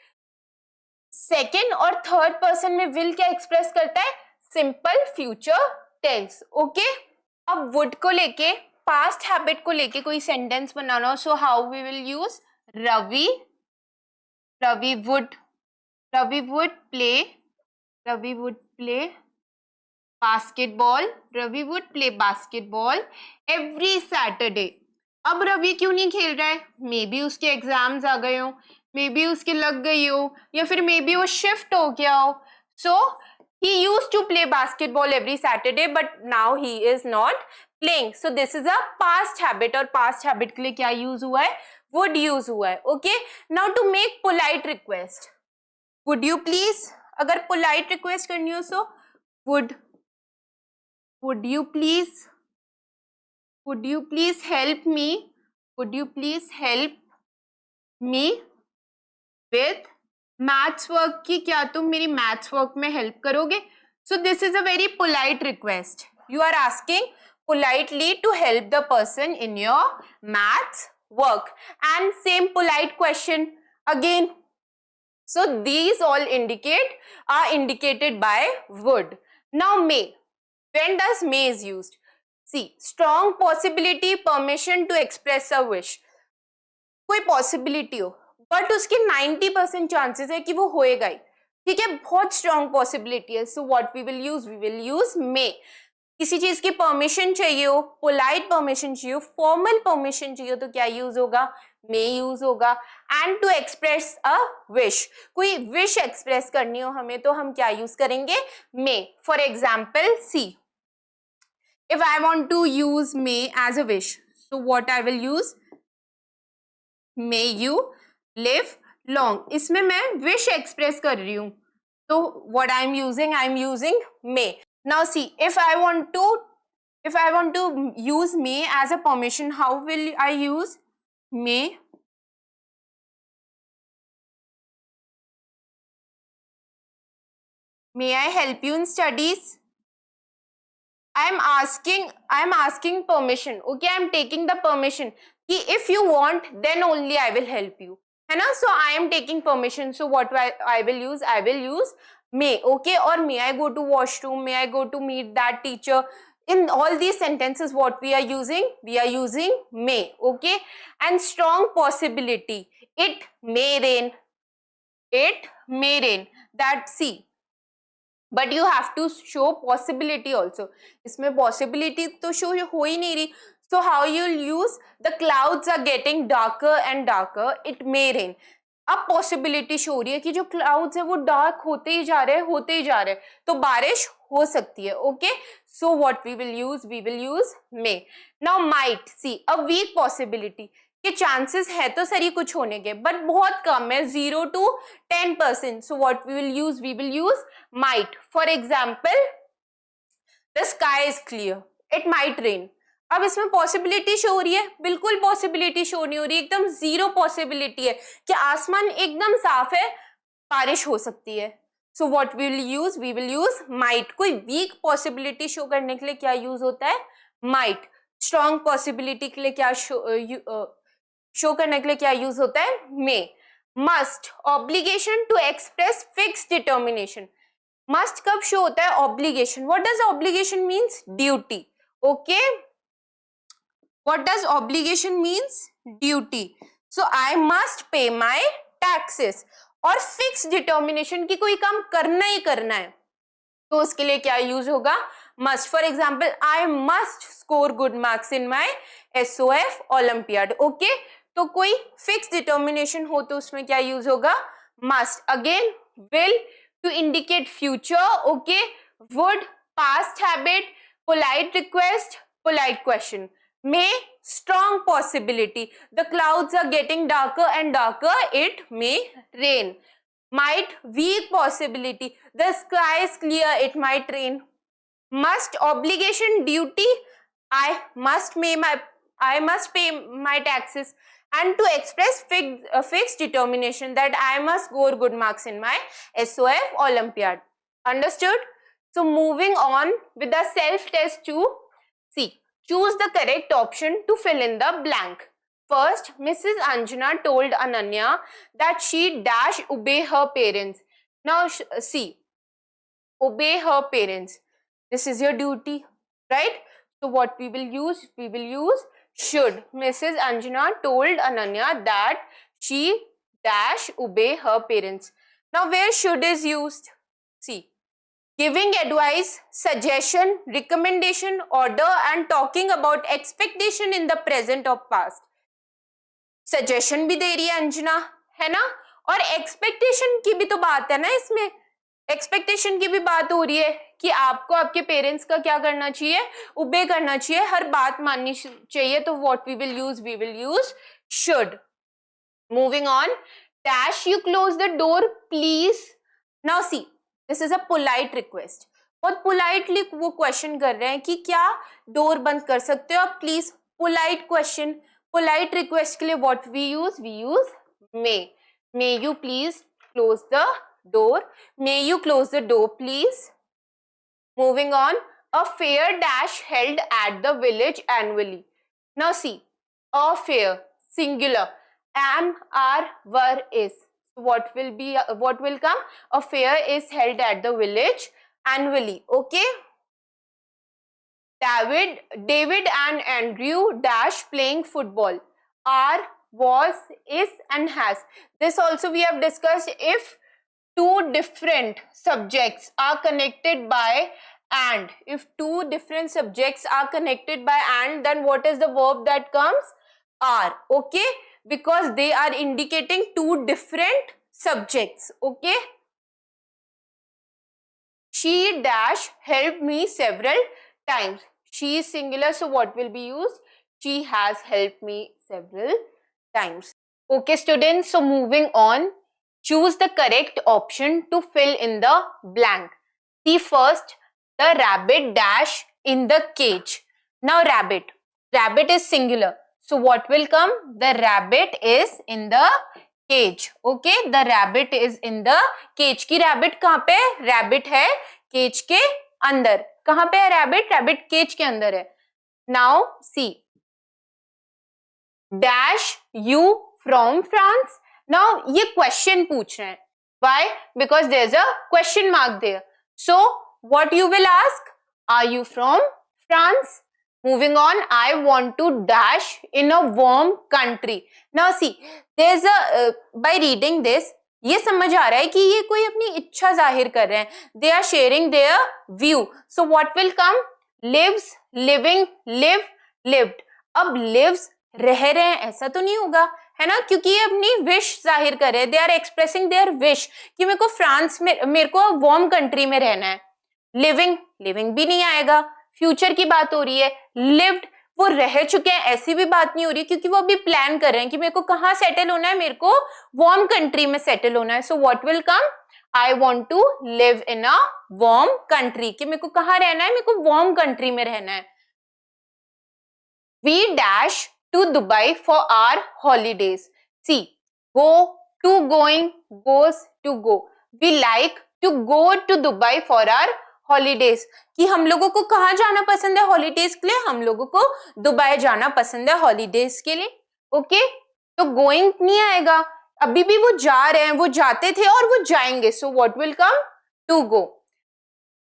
[SPEAKER 1] Second और थर्ड पर्सन में विल क्या एक्सप्रेस करता है, सिंपल फ्यूचर टेंस. ओके. अब वुड को लेके, पास्ट हैबिट को लेके कोई सेंटेंस बनाना हो, so how we will use, Ravi would play basketball. Ravi would play basketball every Saturday. अब रवि क्यों नहीं खेल रहा है, मे बी उसके एग्जाम्स आ गए हो, मे बी उसकी लग गई हो, या फिर मे बी वो शिफ्ट हो गया हो. सो he used to play basketball every Saturday, but now he is not playing. So this is a past habit, और past habit के लिए क्या use हुआ है, would use हुआ है. Okay. Now to make polite request, would you please, अगर polite request करनी हो, so would you please help me, with maths work की, क्या तुम मेरी मैथ्स वर्क में हेल्प करोगे. So this is a very polite request. You are asking politely to help the person in your maths work. And same polite question again. So these all are indicated by would. Now may. When does may is used? See, strong possibility, permission to express a wish. कोई possibility हो but उसके 90% chances है कि वो होएगा ही. ठीक है, बहुत स्ट्रॉन्ग पॉसिबिलिटी है. So what we will use may. किसी चीज की परमिशन चाहिए हो, पोलाइट परमिशन चाहिए हो, फॉर्मल परमिशन चाहिए हो, तो क्या यूज होगा, मे यूज होगा. And to express a wish, कोई विश एक्सप्रेस करनी हो हमें, तो हम क्या यूज करेंगे, may. For example, see, if I want to use may as a wish, so what I will use, may you live long. इसमें मैं विश एक्सप्रेस कर रही हूं, तो what I am using may. Now see, if I want to use may as a permission, how will I use may. May I help you in studies? I am asking permission. Okay, I am taking the permission. If you want, then only I will help you. है ना. So I am taking permission. So what I will use? I will use may. Okay. Or may I go to washroom? May I go to meet that teacher? In all these sentences, what we are using? We are using may. Okay. And strong possibility. It may rain. It may rain. That see. But you have to show possibility also. इसमें possibility तो show हो ही नहीं रही. So how you'll use? The clouds are getting darker and darker. It may rain. अब possibility show हो रही है कि जो क्लाउड्स है वो डार्क होते ही जा रहे हैं, होते ही जा रहे हैं, तो बारिश हो सकती है. Okay. So what we will use may. Now might. See a weak possibility के चांसेस है तो सही कुछ होने के, बट बहुत कम है, 0 to 10%. So what we will use might. For example, the sky is clear, it might rain. अब इसमें पॉसिबिलिटी शो हो रही है? बिल्कुल पॉसिबिलिटी शो नहीं हो रही, एकदम जीरो पॉसिबिलिटी है कि आसमान एकदम साफ है, बारिश हो सकती है. So what we will use might. कोई वीक पॉसिबिलिटी शो करने के लिए क्या यूज होता है? माइट. स्ट्रॉन्ग पॉसिबिलिटी के लिए क्या शो करने के लिए क्या यूज होता है? May. Must. Obligation to express fix determination. Must कब शो होता है? Obligation. What does obligation means? Duty. Okay. What does obligation means? Duty. So I must pay my taxes. और fixed determination की कोई काम करना ही करना है, तो उसके लिए क्या यूज होगा? must. For example, I must score good marks in my SOF Olympiad. Okay? तो कोई fixed determination हो तो उसमें क्या यूज होगा? must. Again, will to indicate future. Okay? would, past habit, polite request, polite question. May, strong possibility. The clouds are getting darker and darker. It may rain. Might, weak possibility. The sky is clear. It might rain. Must, obligation, duty. I must pay my taxes. And to express fixed determination that I must score good marks in my SOF Olympiad. Understood? So moving on with the self-test to see. Choose the correct option to fill in the blank. First, Mrs. Anjana told Ananya that she dash obey her parents. Now see, obey her parents. This is your duty, right? So what we will use? We will use should. Mrs. Anjana told Ananya that she dash obey her parents. Now where should is used? See. Giving advice, suggestion, recommendation, order and talking about expectation in the present or past. Suggestion भी दे रही है अंजना, है ना? और expectation की भी तो बात है ना इसमें. Expectation की भी बात हो रही है कि आपको आपके पेरेंट्स का क्या करना चाहिए? obey करना चाहिए, हर बात माननी चाहिए. तो what we will use should. Moving on, dash you close the door please. Now see. This is a polite request. बहुत पोलाइटली वो क्वेश्चन कर रहे हैं कि क्या डोर बंद कर सकते हो आप please. Polite question, polite request के लिए what we use may you please close the door. May you close the door please. Moving on, a fair dash held at the village annually. Now see, a fair singular, am, are, were, is. What will come? A fair is held at the village annually. Okay. David and Andrew dash playing football. Are, was, is and has. This also we have discussed. If two different subjects are connected by and, if two different subjects are connected by and, then what is the verb that comes? Are. Okay. Because they are indicating two different subjects. Okay. She dash helped me several times. She is singular, so what will be used? She has helped me several times. Okay students, so moving on, choose the correct option to fill in the blank. See first, the rabbit dash in the cage. Now rabbit is singular. So what will come? The rabbit is in the cage. Okay, the rabbit is in the cage. की rabbit कहाँ पे? Rabbit है cage के अंदर. कहाँ पे है rabbit? Rabbit cage के अंदर है. Now see, dash you from France. Now ये क्वेश्चन पूछ रहे हैं, why? Because there is a question mark there. So what you will ask, are you from France? Moving on, I want to dash in a warm country. Now see, there's a by reading this, ये समझ आ रहा है कि ये कोई अपनी इच्छा जाहिर कर रहे हैं. They are sharing their view. So what will come? Lives, living, live, lived. अब lives रह रहे हैं ऐसा तो नहीं होगा, है ना, क्योंकि ये अपनी विश जाहिर कर रहे हैं. They are expressing their wish कि मेरे को फ्रांस में, मेरे को वार्म कंट्री में रहना है. लिविंग, लिविंग भी नहीं आएगा. फ्यूचर की बात हो रही है. लिव्ड, वो रह चुके हैं ऐसी भी बात नहीं हो रही, क्योंकि वो अभी प्लान कर रहे हैं कि मेरे को कहाँ सेटल होना है, मेरे को वार्म कंट्री में सेटल होना है. So what will come? I want to live in a warm country, कि मेरे को कहाँ रहना है, मेरे को वार्म कंट्री में रहना है. We dash to Dubai for our holidays. See, go, to, going, goes, to go. We like to go to Dubai for our holidays, कि हम लोगों को कहाँ जाना पसंद है हॉलीडेज के लिए, हम लोगों को दुबई जाना पसंद है हॉलीडेज के लिए. ओके, तो गोइंग नहीं आएगा, अभी भी वो जा रहे हैं, वो जाते थे और वो जाएंगे. So what will come? To go.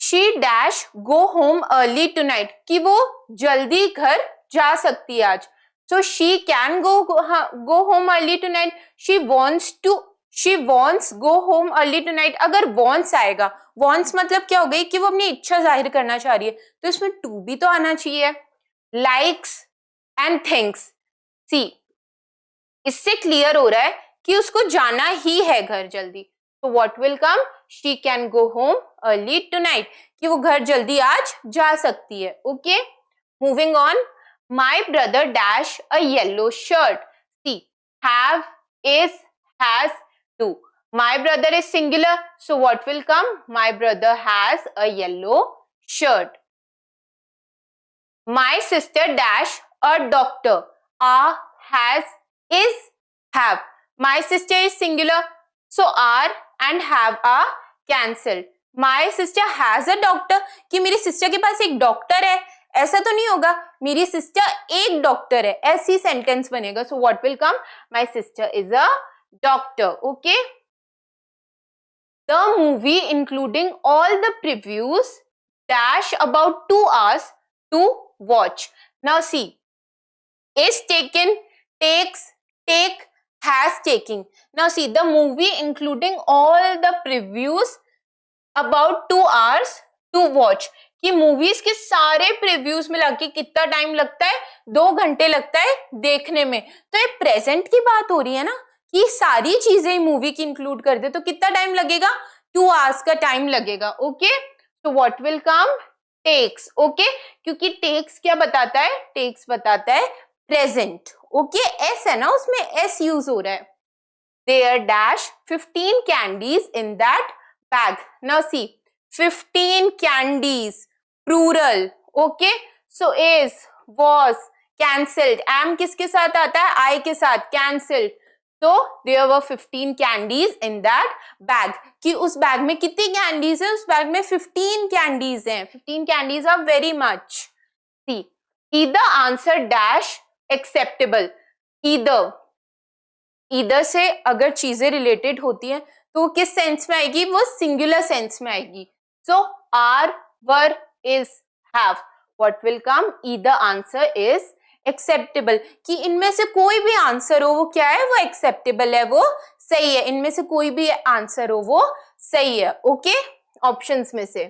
[SPEAKER 1] She dash go home early tonight, कि वो जल्दी घर जा सकती है आज. So she can go home early tonight. She wants go home early tonight. अगर वॉन्ट्स आएगा, वॉन्ट्स मतलब क्या हो गई कि वो अपनी इच्छा जाहिर करना चाह रही है, तो इसमें टू भी तो आना चाहिए. Likes and thinks. सी, इससे क्लियर हो रहा है कि उसको जाना ही है घर जल्दी. तो what will come? She can go home early tonight, कि वो घर जल्दी आज जा सकती है. Okay, moving on. My brother dash a yellow shirt. See, have, is, has, to. My brother is singular, so what will come? My brother has a yellow shirt. My sister dash a doctor. A, has, is, have. My sister is singular, so are and have are cancelled. My sister has a doctor, कि मेरी sister के पास एक doctor है, ऐसा तो नहीं होगा. मेरी सिस्टर एक डॉक्टर है, ऐसी सेंटेंस बनेगा. So what will come? My sister is a doctor. Okay. The movie, including all the previews, dash about 2 hours to watch. Now see, is taken, takes, take, has taking. Now see, the movie including all the previews about 2 hours to watch, कि movies के सारे previews मिला के कितना time लगता है? 2 घंटे लगता है देखने में. तो ये प्रेजेंट की बात हो रही है ना, कि सारी चीजें मूवी की इंक्लूड कर दे, तो कितना टाइम लगेगा? 2 आवर्स का टाइम लगेगा. ओके, तो what will come? Takes. Okay, क्योंकि टेक्स क्या बताता है? टेक्स बताता है प्रेजेंट. ओके, एस है ना, उसमें एस यूज हो रहा है. There dash 15 candies in that bag. Now see, 15 candies, plural. Okay, so is, was, cancelled. Am किसके साथ आता है? आई के साथ. कैंसल्ड. तो there were 15 candies in that bag, कि उस बैग में कितनी कैंडीज है? उस बैग में 15 कैंडीज हैं. 15 candies are very much. See, either answer dash acceptable. either से अगर चीजें रिलेटेड होती हैं तो वो किस सेंस में आएगी? वो सिंगुलर सेंस में आएगी. So are, were, is, have. What will come? either answer is acceptable, कि इनमें से कोई भी आंसर हो वो क्या है? वो एक्सेप्टेबल है, वो सही है. इनमें से कोई भी आंसर हो वो सही है. ओके, ऑप्शंस में से.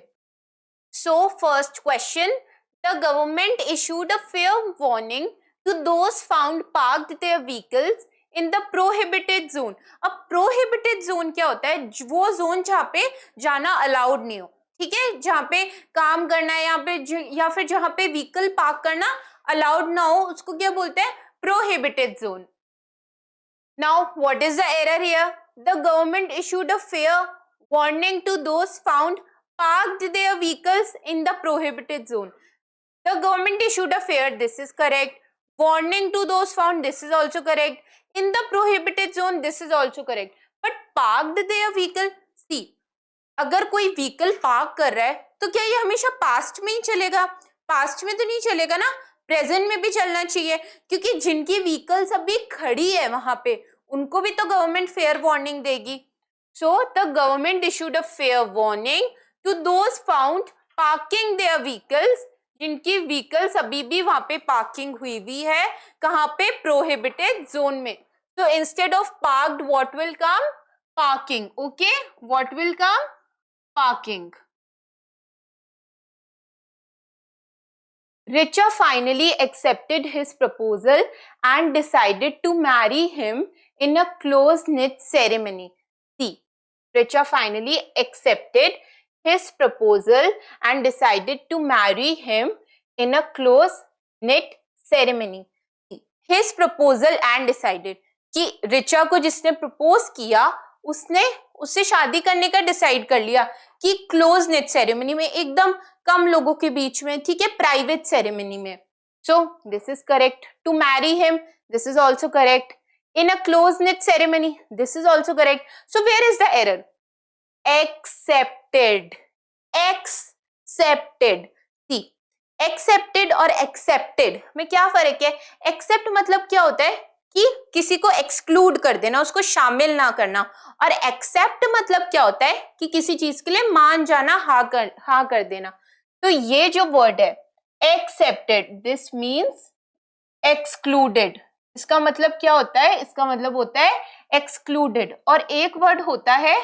[SPEAKER 1] So first question, the government issued a fair warning to those found parked their vehicles in the prohibited zone. अब प्रोहिबिटेड जोन क्या होता है? वो जोन जहाँ पे जाना अलाउड नहीं हो. ठीक है, जहाँ पे काम करना है, यहाँ पे या फिर जहाँ पे व्हीकल पार्क करना अलाउड ना हो, उसको क्या बोलते हैं? Prohibited zone. Now what is the error here? The government issued a fair warning to those found parked their vehicles in the prohibited zone. The government issued a fair, this is correct. Warning to those found, this is also correct. In the prohibited zone, this is also correct. But parked their vehicle, see, अगर कोई vehicle park कर रहा है तो क्या ये हमेशा past में ही चलेगा? पास्ट में तो नहीं चलेगा ना, प्रेजेंट में भी चलना चाहिए, क्योंकि जिनकी व्हीकल्स अभी खड़ी है वहां पे उनको भी तो गवर्नमेंट फेयर वार्निंग देगी. So the government issued a fair warning to those found parking their vehicles, जिनकी व्हीकल्स अभी भी वहां पे पार्किंग हुई है, कहाँ पे, प्रोहिबिटेड जोन में. So instead of parked, what will come? Parking. Okay, what will come? Parking. Richa finally accepted his proposal and decided to marry him in a close-knit ceremony. See, Richa finally accepted his proposal and decided to marry him in a close-knit ceremony. See, his proposal and decided कि रिचा को जिसने propose किया उसने उससे शादी करने का decide कर लिया कि क्लोज नेट सेरेमनी में, एकदम कम लोगों के बीच में, ठीक है, प्राइवेट सेरेमनी में. So this is correct. To marry him, this is also correct. In a close net ceremony, this is also correct. So where is the error? Accepted. Accepted. See, accepted और accepted में क्या फर्क है? Accept मतलब क्या होता है कि किसी को एक्सक्लूड कर देना, उसको शामिल ना करना. और एक्सेप्ट मतलब क्या होता है कि किसी चीज के लिए मान जाना, हाँ कर देना. तो ये जो वर्ड है एक्सेप्टेड, दिस मीन्स एक्सक्लूडेड. इसका मतलब क्या होता है? इसका मतलब होता है एक्सक्लूडेड. और एक वर्ड होता है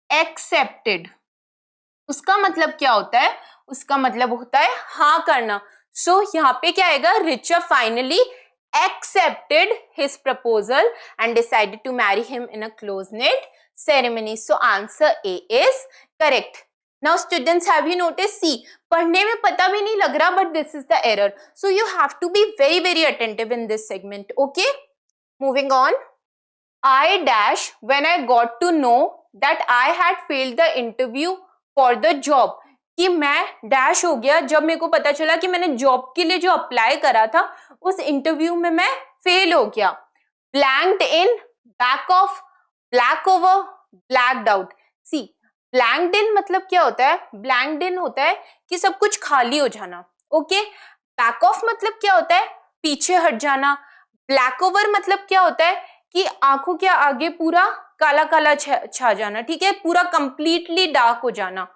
[SPEAKER 1] एक्सेप्टेड, उसका मतलब क्या होता है? उसका मतलब होता है हाँ करना. सो यहाँ पे क्या आएगा? Richa finally accepted his proposal and decided to marry him in a close-knit ceremony. So answer A is correct. Now students, have you noticed? See, पढ़ने में पता भी नहीं लग रहा, but this is the error. So you have to be very very attentive in this segment. Okay, moving on. I dash when I got to know that I had failed the interview for the job. कि मैं dash हो गया जब मेरे को पता चला कि मैंने जॉब के लिए जो अप्लाई करा था उस इंटरव्यू में मैं फेल हो गया. Blanked in, back off, black over, blacked out. See, blanked in मतलब क्या होता है? ब्लैंक्ड इन होता है कि सब कुछ खाली हो जाना. ओके. बैक ऑफ मतलब क्या होता है? पीछे हट जाना. ब्लैक ओवर मतलब क्या होता है कि आंखों के आगे पूरा काला काला छा जाना, ठीक है, पूरा कंप्लीटली डार्क हो जाना.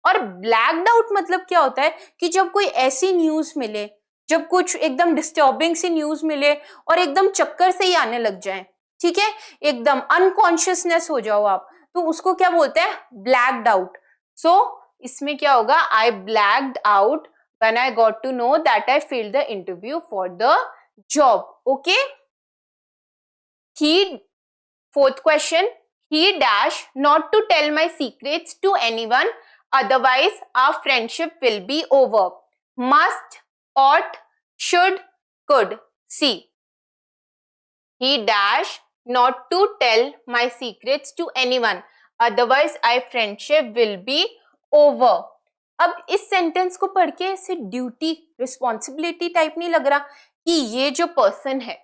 [SPEAKER 1] और ब्लैक्ड आउट मतलब क्या होता है कि जब कोई ऐसी न्यूज मिले, जब कुछ एकदम डिस्टर्बिंग सी न्यूज मिले और एकदम चक्कर से ही आने लग जाए, ठीक है, एकदम अनकॉन्शियसनेस हो जाओ आप, तो उसको क्या बोलते हैं? Blacked out. सो इसमें क्या होगा? I blacked out when I got to know that I failed the interview for the job. Okay. He, fourth question, he dash not to tell my secrets to anyone, otherwise our friendship will be over. Must, ought, should, could. See, he dash not to tell my secrets to anyone, otherwise our friendship will be over. अब इस sentence को पढ़ के ऐसे duty, responsibility type नहीं लग रहा कि ये जो पर्सन है,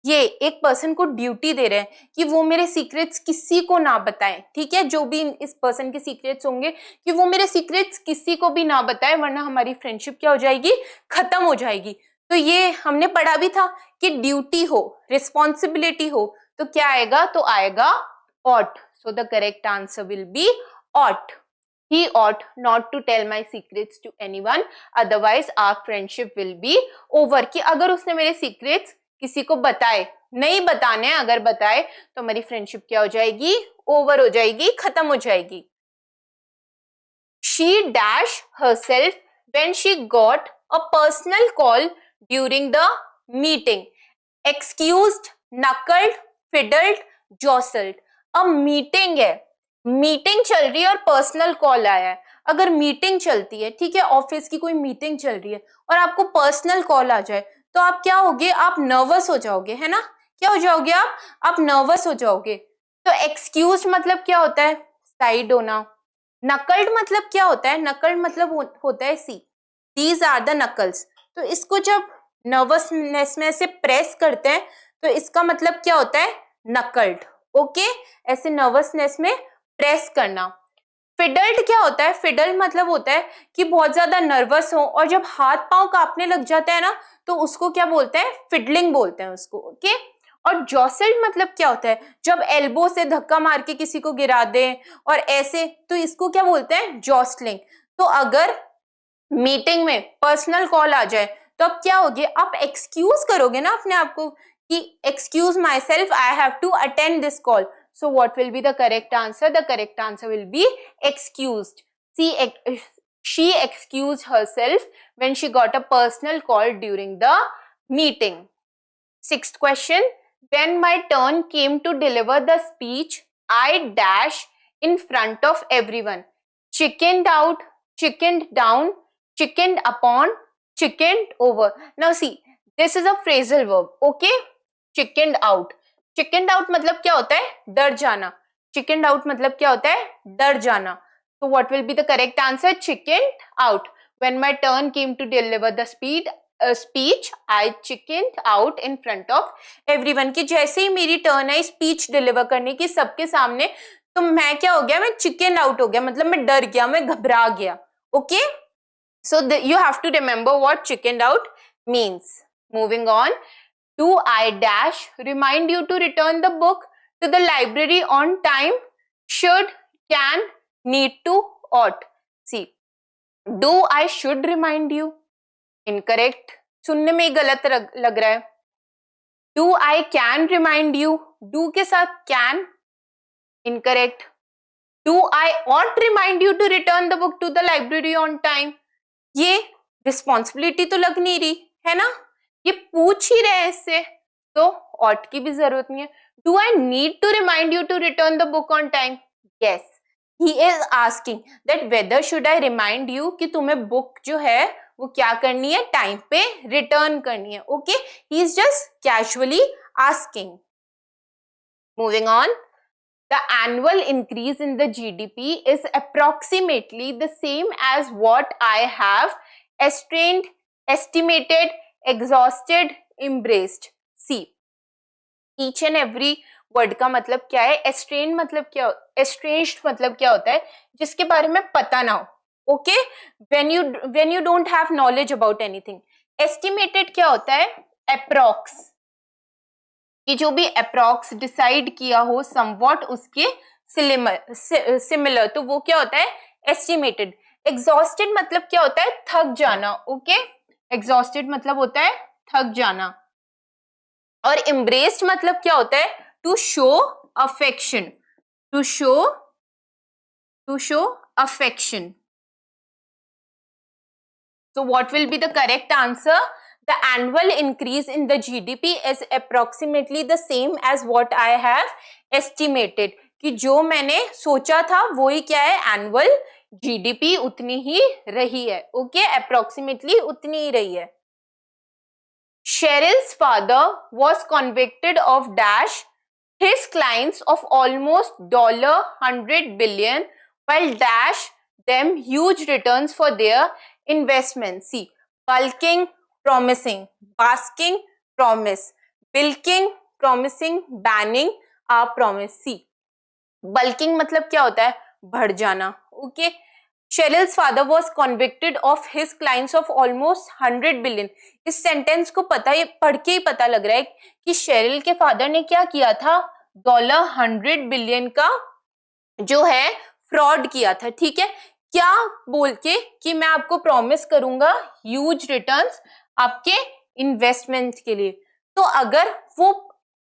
[SPEAKER 1] ये एक पर्सन को ड्यूटी दे रहे हैं कि वो मेरे सीक्रेट्स किसी को ना बताएं, ठीक है, जो भी इस पर्सन के सीक्रेट्स होंगे कि वो मेरे सीक्रेट्स किसी को भी ना बताएं, वरना हमारी फ्रेंडशिप क्या हो जाएगी? खत्म हो जाएगी. तो ये हमने पढ़ा भी था कि ड्यूटी हो, रिस्पॉन्सिबिलिटी हो, तो क्या आएगा? तो आएगा ought. So the correct answer will be ought. He ought not to tell my secrets to anyone, otherwise our friendship will be over. कि अगर उसने मेरे सीक्रेट्स किसी को बताए, नहीं बताने, अगर बताए तो हमारी फ्रेंडशिप क्या हो जाएगी? ओवर हो जाएगी, खत्म हो जाएगी. She dash herself when she got a personal call during the meeting. Excused, knuckled, fiddled, jostled. अब मीटिंग है, मीटिंग चल रही है और पर्सनल कॉल आया है. अगर मीटिंग चलती है, ठीक है, ऑफिस की कोई मीटिंग चल रही है और आपको पर्सनल कॉल आ जाए, तो आप क्या होगे? आप नर्वस हो जाओगे, है ना? क्या हो जाओगे आप नर्वस हो जाओगे. तो एक्सक्यूज मतलब क्या होता है? साइड होना. नकल्ड मतलब क्या होता है? नकल्ड मतलब होता है सी, दीज आर द नकल्स. तो इसको जब नर्वसनेस में ऐसे प्रेस करते हैं तो इसका मतलब क्या होता है? नकल्ड. ओके, ऐसे नर्वसनेस में प्रेस करना. फिडल्ड क्या होता है? फिडल्ड मतलब होता है कि बहुत ज्यादा नर्वस हो और जब हाथ पांव कांपने लग जाता है ना, तो उसको क्या बोलते हैं? फिडलिंग बोलते हैं उसको. ओके. और जॉसल्ड मतलब क्या होता है, जब एल्बो से धक्का मार के किसी को गिरा दे और ऐसे, तो इसको क्या बोलते हैं, जॉस्लिंग। तो अगर मीटिंग में पर्सनल कॉल आ जाए तो अब क्या होगी, आप एक्सक्यूज करोगे ना अपने आप को कि excuse myself, I have to attend this call. So what will be the correct answer, the correct answer will be excused. she excused herself when she got a personal call during the meeting. Sixth question, when my turn came to deliver the speech, I dash in front of everyone. Chickened out, chickened down, chickened upon, chickened over. Now see, this is a phrasal verb, okay? Chickened out. Chickened out मतलब क्या होता है, डर जाना. Chickened out मतलब क्या होता है, डर जाना. So what will be the correct answer? Chickened out. When my turn came to deliver the speech, I chickened out in front of everyone. कि जैसे ही मेरी टर्न आई स्पीच डिलीवर करने की सबके सामने, तो मैं क्या हो गया, मैं चिकन आउट हो गया, मतलब मैं डर गया, मैं घबरा गया. Okay, so you have to remember what chickened out means. Moving on, do I dash remind you to return the book to the library on time? Should, can, need to, ought. See, do I should remind you? Incorrect. सुनने में ही गलत लग रहा है. Do I can remind you? Do के साथ can. Incorrect. Do I ought remind you to return the book to the library on time? ये responsibility तो लग नहीं रही है ना, ये पूछ ही रहे हैं इससे, तो ought की भी जरूरत नहीं है. Do I need to remind you to return the book on time? Yes. He is asking that whether should I remind you कि तुम्हें बुक जो है वो क्या करनी है, टाइम पे रिटर्न करनी है. Okay, he is just casually asking. Moving on, the annual increase in the GDP is approximately the same as what I have estranged, estimated, exhausted, embraced. See, each and every word का मतलब क्या है, एस्ट्रेन मतलब क्या, estranged मतलब क्या होता है, जिसके बारे में पता ना हो. Okay, when you don't have knowledge about anything. Estimated क्या होता है, अप्रॉक्स, कि जो भी अप्रॉक्स डिसाइड किया हो समवॉट उसके सिमिलर, तो वो क्या होता है, एस्टिमेटेड. एग्जॉस्टेड मतलब क्या होता है, थक जाना. ओके, एग्जॉस्टेड मतलब होता है थक जाना. और एम्ब्रेस्ड मतलब क्या होता है, to show affection, to show affection. So what will be the correct answer? The annual increase in the GDP is approximately the same as what I have estimated. कि जो मैंने सोचा था वो ही क्या है, एनुअल जीडीपी उतनी ही रही है. ओके, अप्रोक्सीमेटली उतनी ही रही है. Cheryl's father was convicted of dash his clients of almost $100 billion while dash them huge returns for their investments. See, bulking, promising, basking, promise, bilking, promising, banning, are promise. See, bulking मतलब क्या होता है, बढ़ जाना. Okay, Cheryl's father was convicted of his clients of almost 100 billion. इस sentence को पढ़ के ही पता लग रहा है कि शेरिल के फादर ने क्या किया था, $100 बिलियन का जो है फ्रॉड किया था. ठीक है, क्या बोल के कि मैं आपको प्रॉमिस करूंगा ह्यूज रिटर्न्स आपके इन्वेस्टमेंट के लिए. तो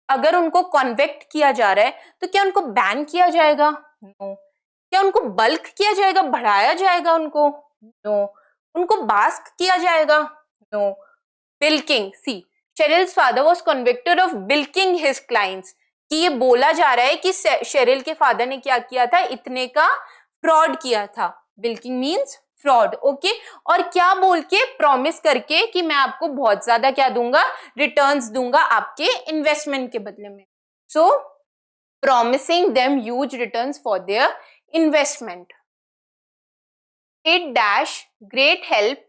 [SPEAKER 1] अगर उनको कन्विक्ट किया जा रहा है तो क्या उनको बैन किया जाएगा? नो. क्या उनको बल्क किया जाएगा, बढ़ाया जाएगा उनको? नो. उनको बास्क किया जाएगा? No. Bilking. See, Cheryl's father was convicted of bilking his clients, कि ये बोला जा रहा है कि शेरिल के फादर ने क्या किया था, इतने का फ्रॉड किया था. बिल्किंग मींस फ्रॉड. ओके, और क्या बोल के, प्रॉमिस करके कि मैं आपको बहुत ज्यादा क्या दूंगा, रिटर्न्स दूंगा आपके इन्वेस्टमेंट के बदले में. सो promising them huge returns for their investment. It dash great help.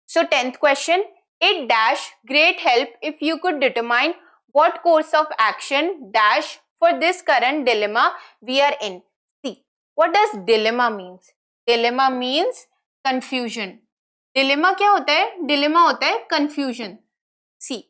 [SPEAKER 1] So 10th question, it dash great help if you could determine what course of action dash for this current dilemma we are in. See, what does dilemma means? Dilemma means confusion. Dilemma क्या होता है? Dilemma होता है confusion. See,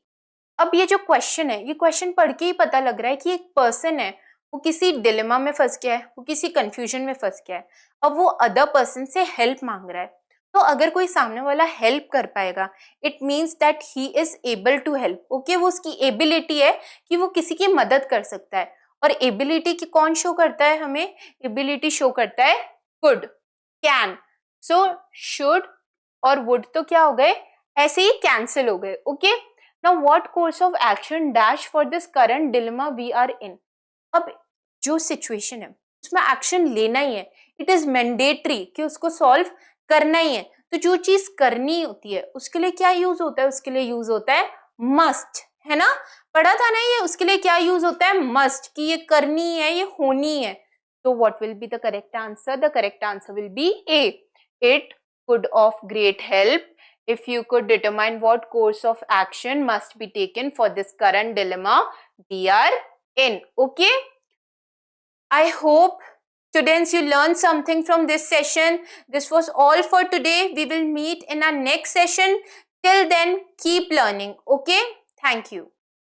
[SPEAKER 1] अब ये जो question है, ये क्वेश्चन पढ़ के ही पता लग रहा है कि एक पर्सन है, वो किसी डिलेमा में फंस गया है, वो किसी कंफ्यूजन में फंस गया है, अब वो अदर पर्सन से हेल्प मांग रहा है। तो अगर कोई सामने वाला हेल्प कर पाएगा, it means that he is able to help. Okay, वो उसकी एबिलिटी है कि वो किसी की मदद कर सकता है। और एबिलिटी की कौन शो करता है हमें? एबिलिटी शो करता है कुड, कैन। सो शुड और वुड तो क्या हो गए? ऐसे ही कैंसिल हो गए। Okay, now what course of action dash for this current dilemma we are in. अब जो सिचुएशन है उसमें एक्शन लेना ही है, इट इज मैंडेटरी कि उसको सॉल्व करना ही है। तो जो चीज करनी होती है उसके लिए क्या यूज होता है? उसके लिए यूज होता है मस्ट, है ना? पढ़ा था ना ये, उसके लिए क्या यूज होता है? मस्ट, कि ये करनी है, ये होनी है। तो what will be the correct answer? The correct answer will B A, it could of great help if you could determine what course of action must be taken for this current dilemma we are in. Okay, I hope students you learned something from this session. This was all for today. We will meet in our next session. Till then, keep learning. Okay, thank you.